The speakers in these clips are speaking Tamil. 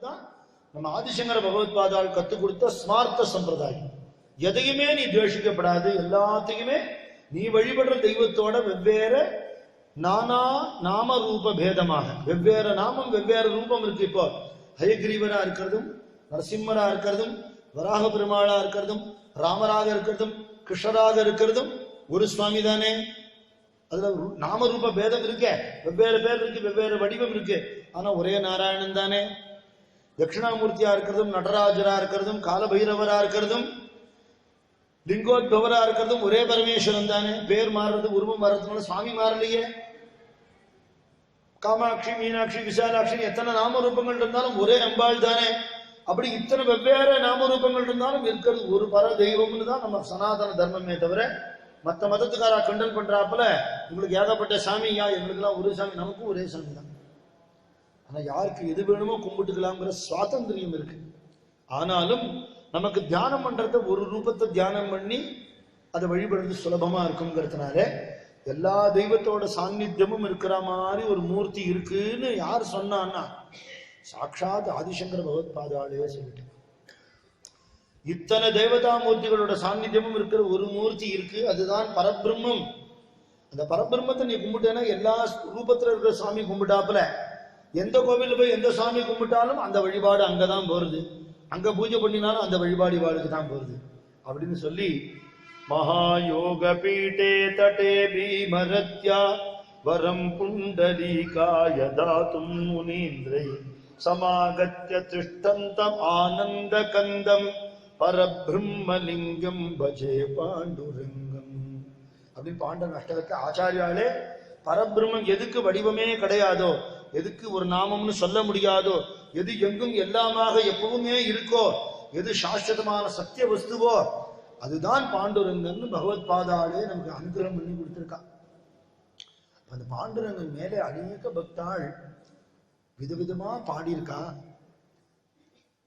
தான் நம்ம ஆதிசங்கர பகவத்பாதால் கத்துக் கொடுத்த ஸ்மார்த்த சம்பிரதாயம். எதையுமே நீ துவேஷிக்கப்படாது, எல்லாத்தையுமே நீ வழிபடுற தெய்வத்தோட வெவ்வேறு நானா நாம ரூப பேதமாக வெவ்வேறு நாமம் வெவ்வேறு ரூபம் இருக்கு. இப்போ ஹயகிரீவரா இருக்கிறதும், நரசிம்மரா இருக்கிறதும், வராக பெருமாளா இருக்கிறதும், ராமராக இருக்கிறதும், கிருஷ்ணராக இருக்கிறதும் ஒரு சுவாமி தானே. அதுல நாம ரூப பேதம் இருக்க, வெவ்வேறு பேர் இருக்கு, வெவ்வேறு வடிவம் இருக்கு, ஆனா ஒரே நாராயணன் தானே. தட்சிணாமூர்த்தியா இருக்கிறதும், நடராஜரா இருக்கிறதும், காலபைரவரா இருக்கிறதும், லிங்கோத்பவரா இருக்கிறதும் ஒரே பரமேஸ்வரன் தானே. பேர் மாறுறது, உருவம் மாறுறதுனால சுவாமி மாறலையே. காமாட்சி, மீனாட்சி, விசாலாட்சி எத்தனை நாம ரூபங்கள் இருந்தாலும் ஒரே அம்பாள் தானே. அப்படி இத்தனை வெவ்வேறு நாம ரூபங்கள் இருந்தாலும் இருக்கிறது ஒரு பர தெய்வம்னு தான் நம்ம சனாதன தர்மமே தவிர, மற்ற மதத்துக்காரா கண்டல் பண்றாப்புல உங்களுக்கு ஏகப்பட்ட சாமியா, எங்களுக்கெல்லாம் ஒரு சாமி, நமக்கும் ஒரே சாமி தான். ஆனா யாருக்கு எது வேணுமோ கும்பிட்டுக்கலாம்ங்கிற சுவாதந்திரியம் இருக்கு. ஆனாலும் நமக்கு தியானம் பண்றத ஒரு ரூபத்தை தியானம் பண்ணி அதை வழிபடுறது சுலபமா இருக்குங்கிறதுனால எல்லா தெய்வத்தோட சாநித்தியமும் இருக்கிற மாதிரி ஒரு மூர்த்தி இருக்குன்னு யார் சொன்னான்னா சாட்சாத் ஆதிசங்கர பகவத்பாதாலே சொல்லிட்டு, இத்தனை தேவதா மூர்த்திகளோட சாநித்தியமும் இருக்கிற ஒரு மூர்த்தி இருக்கு, அதுதான் பரபிரம்மம். அந்த பரபிரம்மத்தை நீ கும்பிட்டேன்னா எல்லா ரூபத்துல இருக்கிற சாமி கும்பிட்டாப்புல எந்த கோவில்ல போய் எந்த சாமி கும்பிட்டாலும் அந்த வழிபாடு அங்கதான் போறது, அங்க பூஜை பண்ணினாலும் அந்த வழிபாடு இவாளுக்கு தான் போறது அப்படின்னு சொல்லி, மகாயோக பீட்டே தட்டே பீமரத்யா வரம் புண்டரீகாய தாதும் முனீந்திரை சமாகத்ய திஷ்டந்தம் ஆனந்த கந்தம் பரபிரம்மலிங்கம் பஜே பாண்டுரங்கம் அப்படின்னு பாண்டவன் அஷ்டகத்தை ஆச்சாரியாலே பரபிரம்மம் எதுக்கு வடிவமே கிடையாதோ, எதுக்கு ஒரு நாமம்னு சொல்ல முடியாதோ, எது எங்கும் எல்லாமாக எப்பவுமே இருக்கோ, எது சாஸ்வதமான சத்திய வஸ்துவோ அதுதான் பாண்டுரங்கன்னு பகவத்பாதாலே நமக்கு அனுகிரகம் பண்ணி கொடுத்திருக்கா. அந்த பாண்டுரங்கன் மேலே அநேக பக்தாள் விதவிதமா பாடியிருக்கா.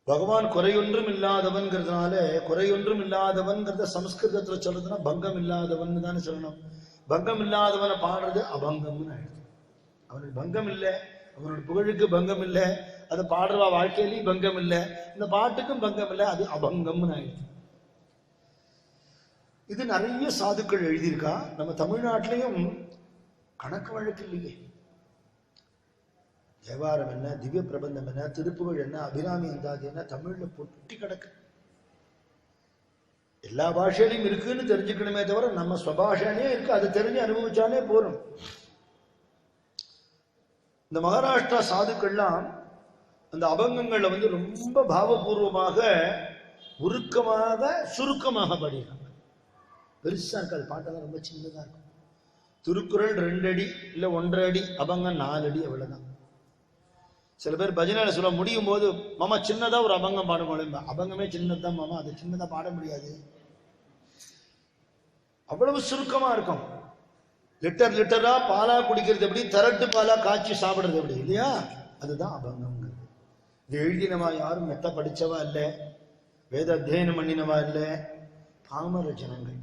பகவான் குறையொன்றும் இல்லாதவன்கிறதுனால, குறையொன்றும் இல்லாதவன்கிறத சமஸ்கிருதத்துல சொல்றதுன்னா பங்கம் இல்லாதவன் தானே சொல்லணும். பங்கம் இல்லாதவனை பாடுறது அபங்கம்னு ஆயிடுது. அவனுக்கு பங்கம் இல்லை, அவனோட புகழுக்கு பங்கம் இல்லை, அதை பாடுறவா வாழ்க்கையிலையும் பங்கம் இல்லை, இந்த பாட்டுக்கும் பங்கம் இல்லை, அது அபங்கம்னு ஆயிடுது. இது நிறைய சாதுக்கள் எழுதியிருக்கா. நம்ம தமிழ்நாட்டிலையும் கணக்கு வழக்கு இல்லையே. தேவாரம் என்ன, திவ்ய பிரபந்தம் என்ன, திருப்புகழ் என்ன, அபிராமி அந்தாதி என்ன, தமிழ்ல பொட்டி கிடக்கு. எல்லா பாஷையிலையும் இருக்குன்னு தெரிஞ்சுக்கணுமே தவிர நம்ம ஸ்வபாஷையே இருக்கு, அதை தெரிஞ்சு அனுபவிச்சாலே போறோம். இந்த மகாராஷ்டிரா சாதுக்கள்லாம் அந்த அபங்கங்கள்ல ரொம்ப பாவபூர்வமாக உருக்கமாக சுருக்கமாக பாடியிருக்காங்க. பெருசா இருக்காது, பாட்டெல்லாம் ரொம்ப சின்னதா இருக்கும். திருக்குறள் 2 அடி இல்ல 1.5 அடி, அபங்கம் 4 அடி, அவ்வளவுதான். சில பேர் பஜனையில சொல்ல முடியும் போது மாமா சின்னதா ஒரு அபங்கம் பாட முடியும். அபங்கமே சின்னதான் மாமா, அது சின்னதா பாட முடியாது, அவ்வளவு சுருக்கமா இருக்கும். லிட்டர் லிட்டரா பாலா குடிக்கிறது எப்படி, திரட்டு பாலா காய்ச்சி சாப்பிடுறது எப்படி இல்லையா, அதுதான் அபங்கம்ங்கிறது. இது எழுதினவா யாரும் மெத்த படிச்சவா இல்லை, வேத அத்தியனம் பண்ணினவா இல்லை, பாமர ஜனங்கள்,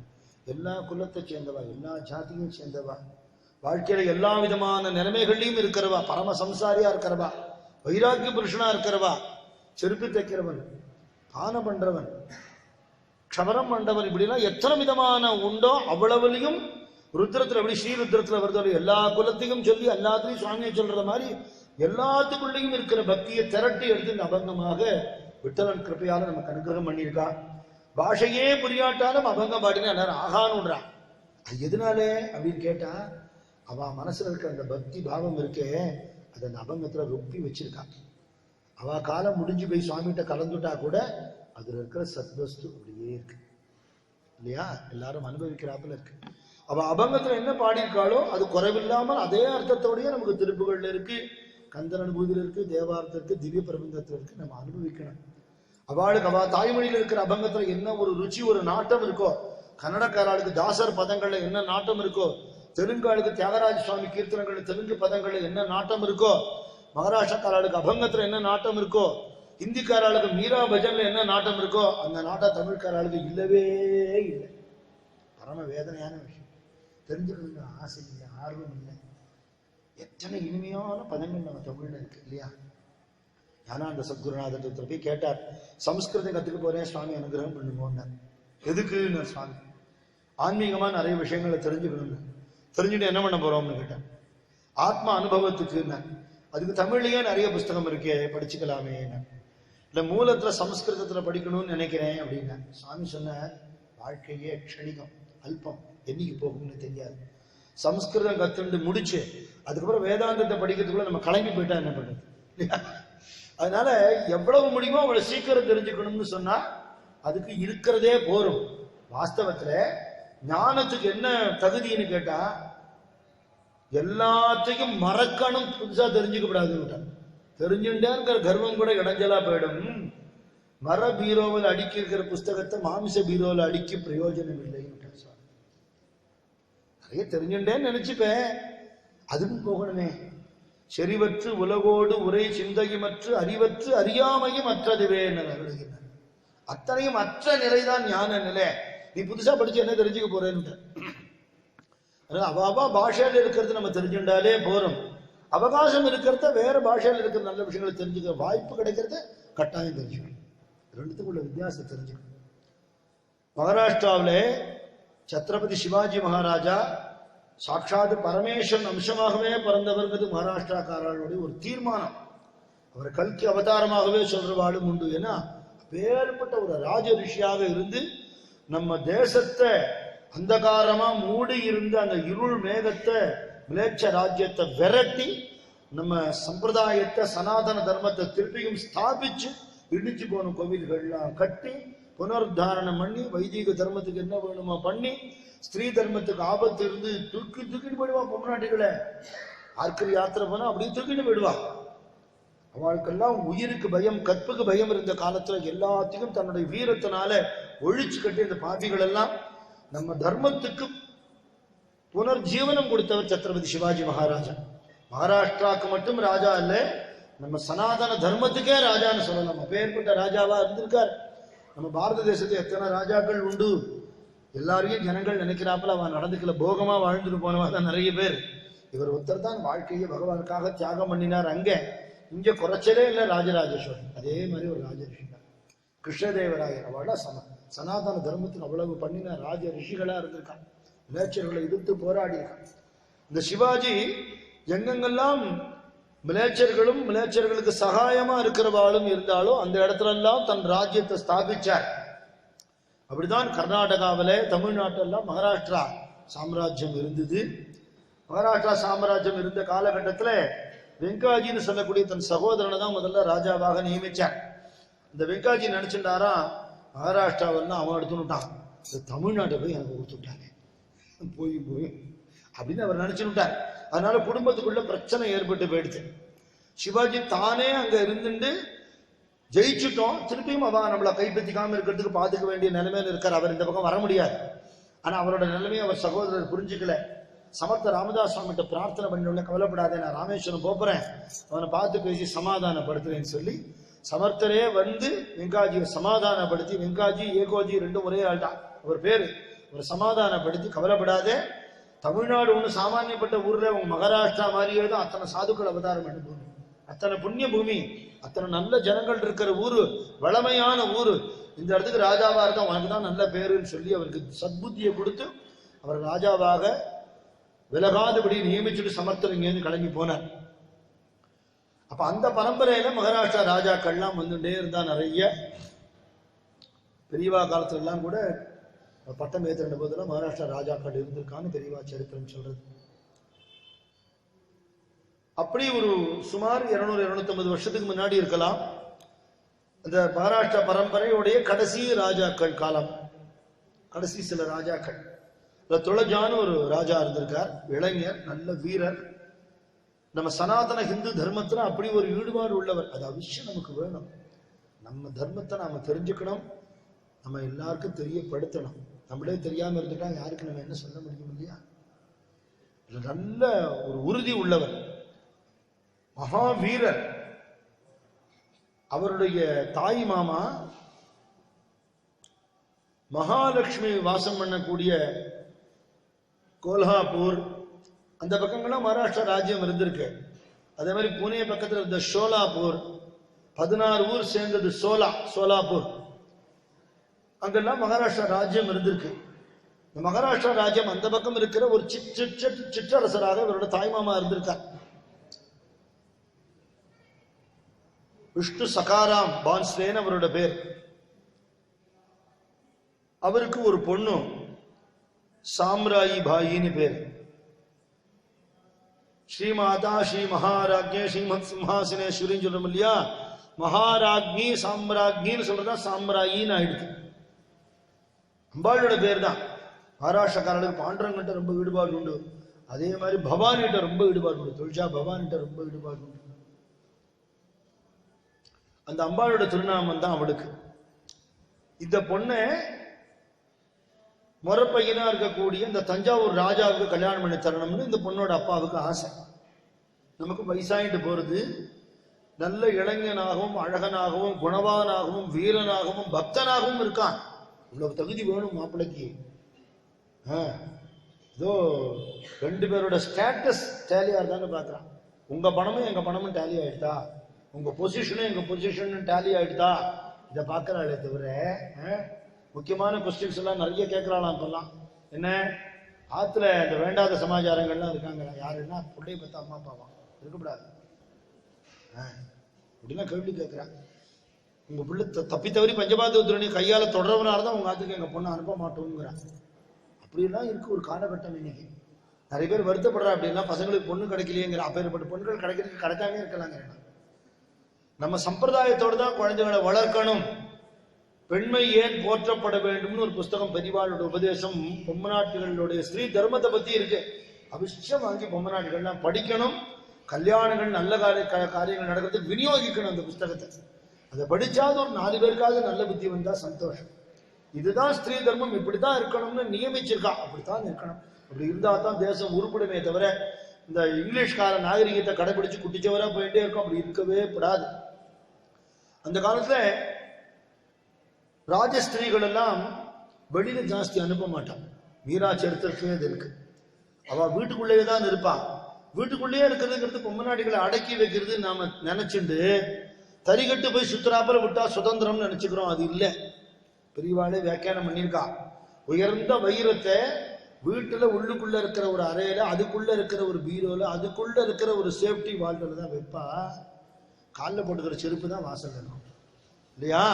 எல்லா குலத்தை சேர்ந்தவா, எல்லா ஜாதியும் சேர்ந்தவா, வாழ்க்கையில எல்லா விதமான நிலைமைகள்லையும் இருக்கிறவா, பரம சம்சாரியா இருக்கிறவா, வைராக்கிய புருஷனா இருக்கிறவா, செருப்பு தைக்கிறவன், பானம் பண்றவன், க்ஷவரம் பண்றவன், இப்படிலாம் எத்தனை விதமான உண்டோ அவ்வளவுலையும் ருத்ரத்துல எப்படி ஸ்ரீருத்ரத்துல வருதோ எல்லா குலத்தையும் சொல்லி எல்லாத்தையும் சுவாமியை சொல்ற மாதிரி எல்லாத்துக்குள்ளேயும் இருக்கிற பக்தியை திரட்டி எடுத்து இந்த அபங்கமாக விட்டலன் கிருப்பையால நமக்கு அனுகிரகம் பண்ணியிருக்கா. பாஷையே புரியாட்டாலும் அபங்கம் பாடினா எல்லாரும் ஆகானுன்றான். அது எதனாலே அப்படின்னு கேட்டா, அவ மனசுல இருக்கிற அந்த பக்தி பாவம் இருக்கே, அது அந்த அபங்கத்துல ரொப்பி வச்சிருக்கா. அவ காலம் முடிஞ்சு போய் சுவாமிகிட்ட கலந்துட்டா கூட அதுல இருக்கிற சத்வஸ்து அப்படியே இருக்கு இல்லையா, எல்லாரும் அனுபவிக்கிறாப்புல இருக்கு. அவ அபங்கத்துல என்ன பாடியிருக்காளோ அது குறைவில்லாமல் அதே அர்த்தத்தோடய நமக்கு திருப்புகள்ல இருக்கு, கந்தர் அனுபூதியில இருக்கு, தேவாரத்துல இருக்கு, திவ்ய பிரபந்தத்துல இருக்கு. நம்ம அனுபவிக்கணும். அவளுக்கு அவ தாய்மொழியில இருக்கிற அபங்கத்துல என்ன ஒரு ருச்சி, ஒரு நாட்டம் இருக்கோ, கன்னடக்காராளுக்கு தாசர் பதங்கள்ல என்ன நாட்டம் இருக்கோ, தெலுங்காளுக்கு தியாகராஜ சுவாமி கீர்த்தனங்கள் தெலுங்கு பதங்கள்ல என்ன நாட்டம் இருக்கோ, மகாராஷ்டிரக்காராளுக்கு அபங்கத்துல என்ன நாட்டம் இருக்கோ, ஹிந்திக்காராளுக்கு மீரா பஜன்ல என்ன நாட்டம் இருக்கோ, அந்த நாட்டம் தமிழ்காராளுக்கு இல்லவே இல்லை. பரம வேதனையான விஷயம். தெரிஞ்சுக்கணுங்க ஆசை இல்லை, ஆர்வம் இல்லை. எத்தனை இனிமையான பதங்கள் நம்ம தமிழ்ல இருக்கு இல்லையா. ஞானானந்த சத்குருநாதர் போய் கேட்டார், சம்ஸ்கிருதம் கத்துக்க போறேன் சுவாமி, அனுகிரகம் பண்ணுவோன்னு. எதுக்குன்னு சுவாமி, ஆன்மீகமா நிறைய விஷயங்களை தெரிஞ்சுக்கணும்னு. தெரிஞ்சுட்டு என்ன பண்ண போறோம்னு கேட்டேன். ஆத்மா அனுபவத்துக்குன்னு. அதுக்கு தமிழ்லயே நிறைய புஸ்தகம் இருக்கே, படிச்சுக்கலாமே. இல்ல மூலத்துல சமஸ்கிருதத்துல படிக்கணும்னு நினைக்கிறேன் அப்படின்னா. சுவாமி சொன்ன, வாழ்க்கையே க்ஷணிகம், அல்பம், என்னைக்கு போகும்னு தெரியாது. சமஸ்கிருதம் கத்துண்டு முடிச்சு அதுக்கப்புறம் வேதாந்தத்தை படிக்கிறதுக்குள்ள நம்ம கிளம்பி போயிட்டா என்ன பண்றது? அதனால எவ்வளவு முடியுமோ அவ்வளவு சீக்கிரம் தெரிஞ்சுக்கணும்னு சொன்னா அதுக்கு இருக்கிறதே போரும். வாஸ்தவத்துல ஞானத்துக்கு என்ன தகுதின்னு கேட்டா, எல்லாத்தையும் மறக்கணும், புதுசா தெரிஞ்சுக்கப்படாதுன்னு. தெரிஞ்சுட்டேங்கிற கர்வம் கூட இடைஞ்சலா போயிடும். மர பீரோவில் அடுக்கி இருக்கிற புஸ்தகத்தை மாமிச பீரோவில் அடுக்கி பிரயோஜனம் இல்லைன்னு. நிறைய தெரிஞ்சுட்டேன்னு நினைச்சுப்பேன், அதுவும் போகணுமே. செறிவற்று உலகோடு உரை சிந்தையுமற்று அறிவற்று அறியாமையும் அற்றதுவே என்ன அருளுகிறார். அத்தனையும் அற்ற நிலைதான் ஞான நிலை. நீ புதுசா படிச்சு என்ன தெரிஞ்சுக்க போறேன்னு. அவாவா பாஷையில் இருக்கிறது நம்ம தெரிஞ்சுட்டாலே போறோம். அவகாசம் இருக்கிறத வேற பாஷையில் இருக்கிற நல்ல விஷயங்களை தெரிஞ்சுக்க வாய்ப்பு கிடைக்கிறத கட்டாயம் தெரிஞ்சுக்கணும். ரெண்டுத்துக்குள்ள வித்தியாசம் தெரிஞ்சுக்கணும். மகாராஷ்டிராவிலே சத்ரபதி சிவாஜி மகாராஜா சாட்சாத் பரமேஸ்வரன் அம்சமாகவே பிறந்தவர்கிறது மகாராஷ்டிராக்காரர்களுடைய ஒரு தீர்மானம். அவர் கல்கி அவதாரமாகவே சொல்றவாளும் உண்டு. ஏன்னா வேறுபட்ட ஒரு ராஜ ரிஷியாக இருந்து நம்ம தேசத்தை அந்தகாரமா மூடி இருந்த அந்த இருள் மேகத்தை, மிலேச்ச ராஜ்யத்தை விரட்டி நம்ம சம்பிரதாயத்தை சனாதன தர்மத்தை திருப்பியும் ஸ்தாபிச்சு இடிச்சு போன கோவில்கள்லாம் கட்டி புனருத்தாரணம் பண்ணி வைதிக தர்மத்துக்கு என்ன வேணுமோ பண்ணி ஸ்திரீ தர்மத்துக்கு ஆபத்து இருந்து தூக்கிட்டு போயிடுவா. பொம்நாட்டிகளை ஆர்க்கரி யாத்திரை போனா அப்படியே தூக்கிட்டு போயிடுவா. அவளுக்கெல்லாம் உயிருக்கு பயம், கற்புக்கு பயம் இருந்த காலத்துல எல்லாத்தையும் தன்னுடைய வீரத்தினால ஒழிச்சு கட்டி இந்த பாவிகள் எல்லாம் நம்ம தர்மத்துக்கு புனர்ஜீவனம் கொடுத்தவர் சத்ரபதி சிவாஜி மகாராஜா. மகாராஷ்டிராவுக்கு மட்டும் ராஜா இல்ல, நம்ம சனாதன தர்மத்துக்கே ராஜான்னு சொல்லலாம். அப்பேற்பட்ட ராஜாவா இருந்திருக்கார். நம்ம பாரத தேசத்துல எத்தனை ராஜாக்கள் உண்டு. எல்லாரையும் ஜனங்கள் நினைக்கிறாப்புல அவன் நடந்துக்கல, போகமா வாழ்ந்துட்டு போனவா தான் நிறைய பேர். இவர் ஒருத்தர் தான் வாழ்க்கையை பகவானுக்காக தியாகம் பண்ணினார். அங்க இங்க குறைச்சலே இல்லை ராஜராஜேஸ்வரன். அதே மாதிரி ஒரு ராஜ ரிஷி தான் கிருஷ்ணதேவராயர். அவள சனாதன தர்மத்துக்கு அவ்வளவு பண்ணின ராஜ ரிஷிகளா இருந்திருக்கான். மிலேச்சர்களை எதிர்த்து போராடி இருக்கான். இந்த சிவாஜி எங்கெங்கெல்லாம் மிலேச்சர்களும் மிலேச்சர்களுக்கு சகாயமா இருக்கிறவாளும் இருந்தாலும் அந்த இடத்துல எல்லாம் தன் ராஜ்யத்தை ஸ்தாபிச்சார். அப்படிதான் கர்நாடகாவில, தமிழ்நாட்டெல்லாம் மகாராஷ்டிரா சாம்ராஜ்யம் இருந்தது. மகாராஷ்டிரா சாம்ராஜ்யம் இருந்த காலகட்டத்தில் வெங்காஜின்னு சொல்லக்கூடிய தன் சகோதரனை தான் முதல்ல ராஜாவாக நியமிச்சார். இந்த வெங்காஜி நினைச்சுட்டாரா, மகாராஷ்டிராவெல்லாம் அவன் எடுத்துட்டான், இந்த தமிழ்நாட்டை போய் எனக்கு கொடுத்துட்டாங்க போய் போய் அப்படின்னு அவர் நினைச்சுட்டார். அதனால குடும்பத்துக்குள்ள பிரச்சனை ஏற்பட்டு போயிடுச்சு. சிவாஜி தானே அங்க இருந்துட்டு ஜெயிச்சுட்டோம், திருப்பியும் அவ நம்மளை கைப்பற்றிக்காம இருக்கிறதுக்கு பாத்துக்க வேண்டிய நிலைமையில இருக்கார். அவர் இந்த பக்கம் வர முடியாது. ஆனா அவரோட நிலைமையை அவர் சகோதரர் புரிஞ்சுக்கல. சமர்த்த ராமதாஸ் சுவாமிகிட்ட பிரார்த்தனை பண்ணி, கவலைப்படாதே, நான் ராமேஸ்வரம் போறேன், அவனை பார்த்து பேசி சமாதானப்படுத்துறேன்னு சொல்லி சமர்த்தரே வந்து வெங்காஜியை சமாதானப்படுத்தி, வெங்காஜி ஏகோஜி ரெண்டும் ஒரே ஆள் தான் அவர் பேரு, ஒரு சமாதானப்படுத்தி கவலைப்படாதே, தமிழ்நாடு ஒண்ணு சாமானியப்பட்ட ஊர்ல உங்க மகாராஷ்டிரா மாதிரியே தான் அத்தனை சாதுக்கள் அவதாரம் பண்ண பூமி, அத்தனை புண்ணிய பூமி, அத்தனை நல்ல ஜனங்கள் இருக்கிற ஊரு, வளமையான ஊரு. இந்த இடத்துக்கு ராஜாவா இருந்தா உனக்கு தான் நல்ல பேருன்னு சொல்லி அவருக்கு சத்புத்தியை கொடுத்து அவர் ராஜாவாக விலகாதபடி நியமிச்சுட்டு சமர்த்தர் இங்கேருந்து கிளம்பி போனார். அப்ப அந்த பரம்பரையில மகாராஷ்டிரா ராஜாக்கள்லாம் வந்துட்டே இருந்தா நிறைய. பெரியவா காலத்துல எல்லாம் கூட பட்டம் ஏற்றின போதெல்லாம் மகாராஷ்டிரா ராஜாக்கள் இருந்திருக்கான்னு பெரியவா சரித்திரம் சொல்றது. அப்படி ஒரு சுமார் 200-250 வருஷத்துக்கு முன்னாடி இருக்கலாம். அந்த மகாராஷ்டிரா பரம்பரையுடைய கடைசி ராஜாக்கள் காலம், கடைசி சில ராஜாக்கள். துளஜான்னு ஒரு ராஜா இருந்திருக்கார், இளைஞர், நல்ல வீரர். நம்ம சனாதன ஹிந்து தர்மத்துல அப்படி ஒரு ஈடுபாடு உள்ளவர். அது அவசியம் நமக்கு வேணும். நம்ம தர்மத்தை நாம தெரிஞ்சுக்கணும், நம்ம எல்லாருக்கும் தெரியப்படுத்தணும். நம்மளே தெரியாம இருந்துட்டா யாருக்கு நம்ம என்ன சொல்ல முடியும் இல்லையா? நல்ல ஒரு உறுதி உள்ளவர், மகாவீரர். அவருடைய தாய் மாமா மகாலட்சுமி வாசம் பண்ணக்கூடிய கோல்ஹாப்பூர் அந்த பக்கங்கள்லாம் மகாராஷ்டிரா ராஜ்யம் இருந்திருக்கு. அதே மாதிரி புனே பக்கத்தில் இருந்த ஷோலாப்பூர், 16 ஊர் சேர்ந்தது சோலாப்பூர். அங்கெல்லாம் மகாராஷ்டிரா ராஜ்யம் இருந்திருக்கு. இந்த மகாராஷ்டிரா ராஜ்யம் அந்த பக்கம் இருக்கிற ஒரு சிற்றரசராக இவரோட தாய்மாமா இருந்திருக்கார். விஷ்ணு சகாராம் பான்ஸ்லேன்னு அவரோட பேர். அவருக்கு ஒரு பொண்ணு சாம்ராயி பாயின்னு பேர். ஸ்ரீமாதா ஸ்ரீ மகாராஜ்ய ஸ்ரீமத் சிம்ஹாசனேஸ்வரின்னு சொல்றோம் இல்லையா, மகாராஜ்னி சாம்ராஜ்னின்னு சொல்றதா சாம்ராயின்னு ஆயிடுது. அம்பாளோட பேர் தான். மகாராஷ்டிரக்காரர்களுக்கு பாண்டரங்கிட்ட ரொம்ப ஈடுபாடு உண்டு. அதே மாதிரி பவானிகிட்ட ரொம்ப ஈடுபாடு உண்டு. துல்ஜா பவானிகிட்ட ரொம்ப ஈடுபாடு உண்டு. அந்த அம்பாளோட திருநாமம் தான் அவளுக்கு. இந்த பொண்ணு முறப்பையனா இருக்கக்கூடிய இந்த தஞ்சாவூர் ராஜாவுக்கு கல்யாணம் பண்ணி தரணும்னு இந்த பொண்ணோட அப்பாவுக்கு ஆசை. நமக்கு வயசாயிட்டு போறது, நல்ல இளைஞனாகவும் அழகனாகவும் குணவானாகவும் வீரனாகவும் பக்தனாகவும் இருக்கான். இவ்வளவு தகுதி வேணும் மாப்பிள்ளைக்கு. ஏதோ 2 பேரோட ஸ்டேட்டஸ் டேலியா இருந்தான்னு பாக்குறான். உங்க பணமும் எங்க பணமும் டேலி ஆயிடுதா, உங்க பொசிஷனும் எங்க பொசிஷனும் டேலி ஆயிடுதா, இதை பாக்குறாளே தவிர முக்கியமான கொஸ்டின்ஸ் எல்லாம் நிறைய கேட்கறாளாம். இப்பெல்லாம் என்ன ஆத்துல இந்த வேண்டாத சமாச்சாரங்கள்லாம் இருக்காங்க. யாருன்னா பிள்ளைய பார்த்தா அம்மா அப்பாவா இருக்கக்கூடாது அப்படின்னா கேள்வி கேட்கிறாங்க. உங்க பிள்ளை தப்பி தவறி பஞ்சபாத்திரத்துறை கையால தொடர்றவனா இருந்தா உங்க ஆத்துக்கு எங்க பொண்ணை அனுப்ப மாட்டோங்கிறாங்க. அப்படியெல்லாம் இருக்கு ஒரு காலகட்டம். இன்னைக்கு நிறைய பேர் வருத்தப்படுறா. அப்படின்னா பசங்களுக்கு பொண்ணு கிடைக்கலையேங்கிற. அப்பேற்பட்ட பொண்ணுகள் கிடைக்கிறதுக்கு கிடைக்காம இருக்கலாங்க. நம்ம சம்பிரதாயத்தோடு தான் குழந்தைகளை வளர்க்கணும். பெண்மை ஏன் போற்றப்பட வேண்டும்னு ஒரு புஸ்தகம் பெரியவாளோட உபதேசம் பொம்மநாட்டிகளுடைய ஸ்ரீ தர்மத்தை பத்தி இருக்கு. அவசியம் வாங்கி பொம்மநாட்டிகள்லாம் படிக்கணும். கல்யாணங்கள் நல்ல காரியங்கள் நடக்கிறதுக்கு விநியோகிக்கணும் அந்த புஸ்தகத்தை. அதை படிச்சாது ஒரு 4 பேருக்காவது நல்ல புத்தி வந்தா சந்தோஷம். இதுதான் ஸ்திரீ தர்மம், இப்படித்தான் இருக்கணும்னு நியமிச்சிருக்கா. அப்படித்தான் இருக்கணும். அப்படி இருந்தா தான் தேசம் உருப்படுமே தவிர இந்த இங்கிலீஷ்கார நாகரிகத்தை கடைபிடிச்சு குட்டிச்சவரா போயிட்டே இருக்கும். அப்படி இருக்கவே கூடாது. அந்த காலத்துல ராஜஸ்திரீகள் எல்லாம் வெளியில ஜாஸ்தி அனுப்ப மாட்டான். மீரா சரித்திரத்திலே இது இருக்கு. அவ வீட்டுக்குள்ளேயே தான் இருப்பான். வீட்டுக்குள்ளேயே இருக்கிறதுங்கிறது பொம்மநாட்டிகளை அடக்கி வைக்கிறது நாம நினைச்சுண்டு தறிகட்டு போய் சுத்தராப்பல விட்டா சுதந்திரம்னு நினைச்சுக்கிறோம். அது இல்லை. பெரியவாளே வியாக்கியானம் பண்ணியிருக்கா. உயர்ந்த வைரத்தை வீட்டுல உள்ளுக்குள்ள இருக்கிற ஒரு அறையில, அதுக்குள்ள இருக்கிற ஒரு பீரோல, அதுக்குள்ள இருக்கிற ஒரு சேஃப்டி வால்வ்ல தான் வைப்பா. காலில் போட்டுக்கிற செருப்பு தான் வாசல் இருக்கும் இல்லையா.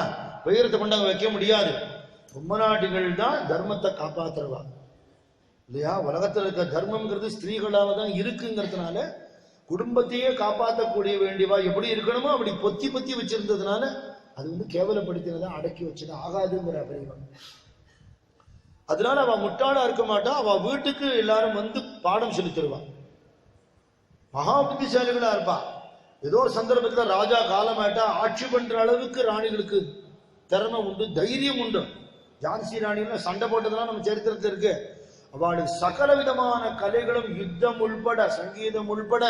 வைரத்தை கொண்டு அங்க வைக்க முடியாது. பொம்மநாட்டிகள் தான் தர்மத்தை காப்பாத்துறவா இல்லையா. உலகத்தில் இருக்க தர்மம்ங்கிறது ஸ்திரீகளால தான் இருக்குங்கிறதுனால குடும்பத்தையே காப்பாற்றக்கூடிய வேண்டியவா எப்படி இருக்கணுமோ அப்படி பொத்தி வச்சிருந்ததுனால அது கேவலப்படுத்தினதான் அடக்கி வச்சது ஆகாதுங்கிற பெரியவன். அதனால அவ முட்டாளா இருக்க மாட்டா. அவ வீட்டுக்கு எல்லாரும் வந்து பாடம் சொல்லி தருவான். மகா புத்திசாலிகளா இருப்பா. ஏதோ ஒரு சந்தர்ப்பத்துல ராஜா காலமாயிட்டா ஆட்சி பண்ற அளவுக்கு ராணிகளுக்கு திறமை உண்டு, தைரியம் உண்டு. ஜான்சி ராணிகள் சண்டை போட்டதெல்லாம் நம்ம சரித்திரத்தில் இருக்கு. அவளுக்கு சகல விதமான கலைகளும் யுத்தம் உள்பட, சங்கீதம் உள்பட,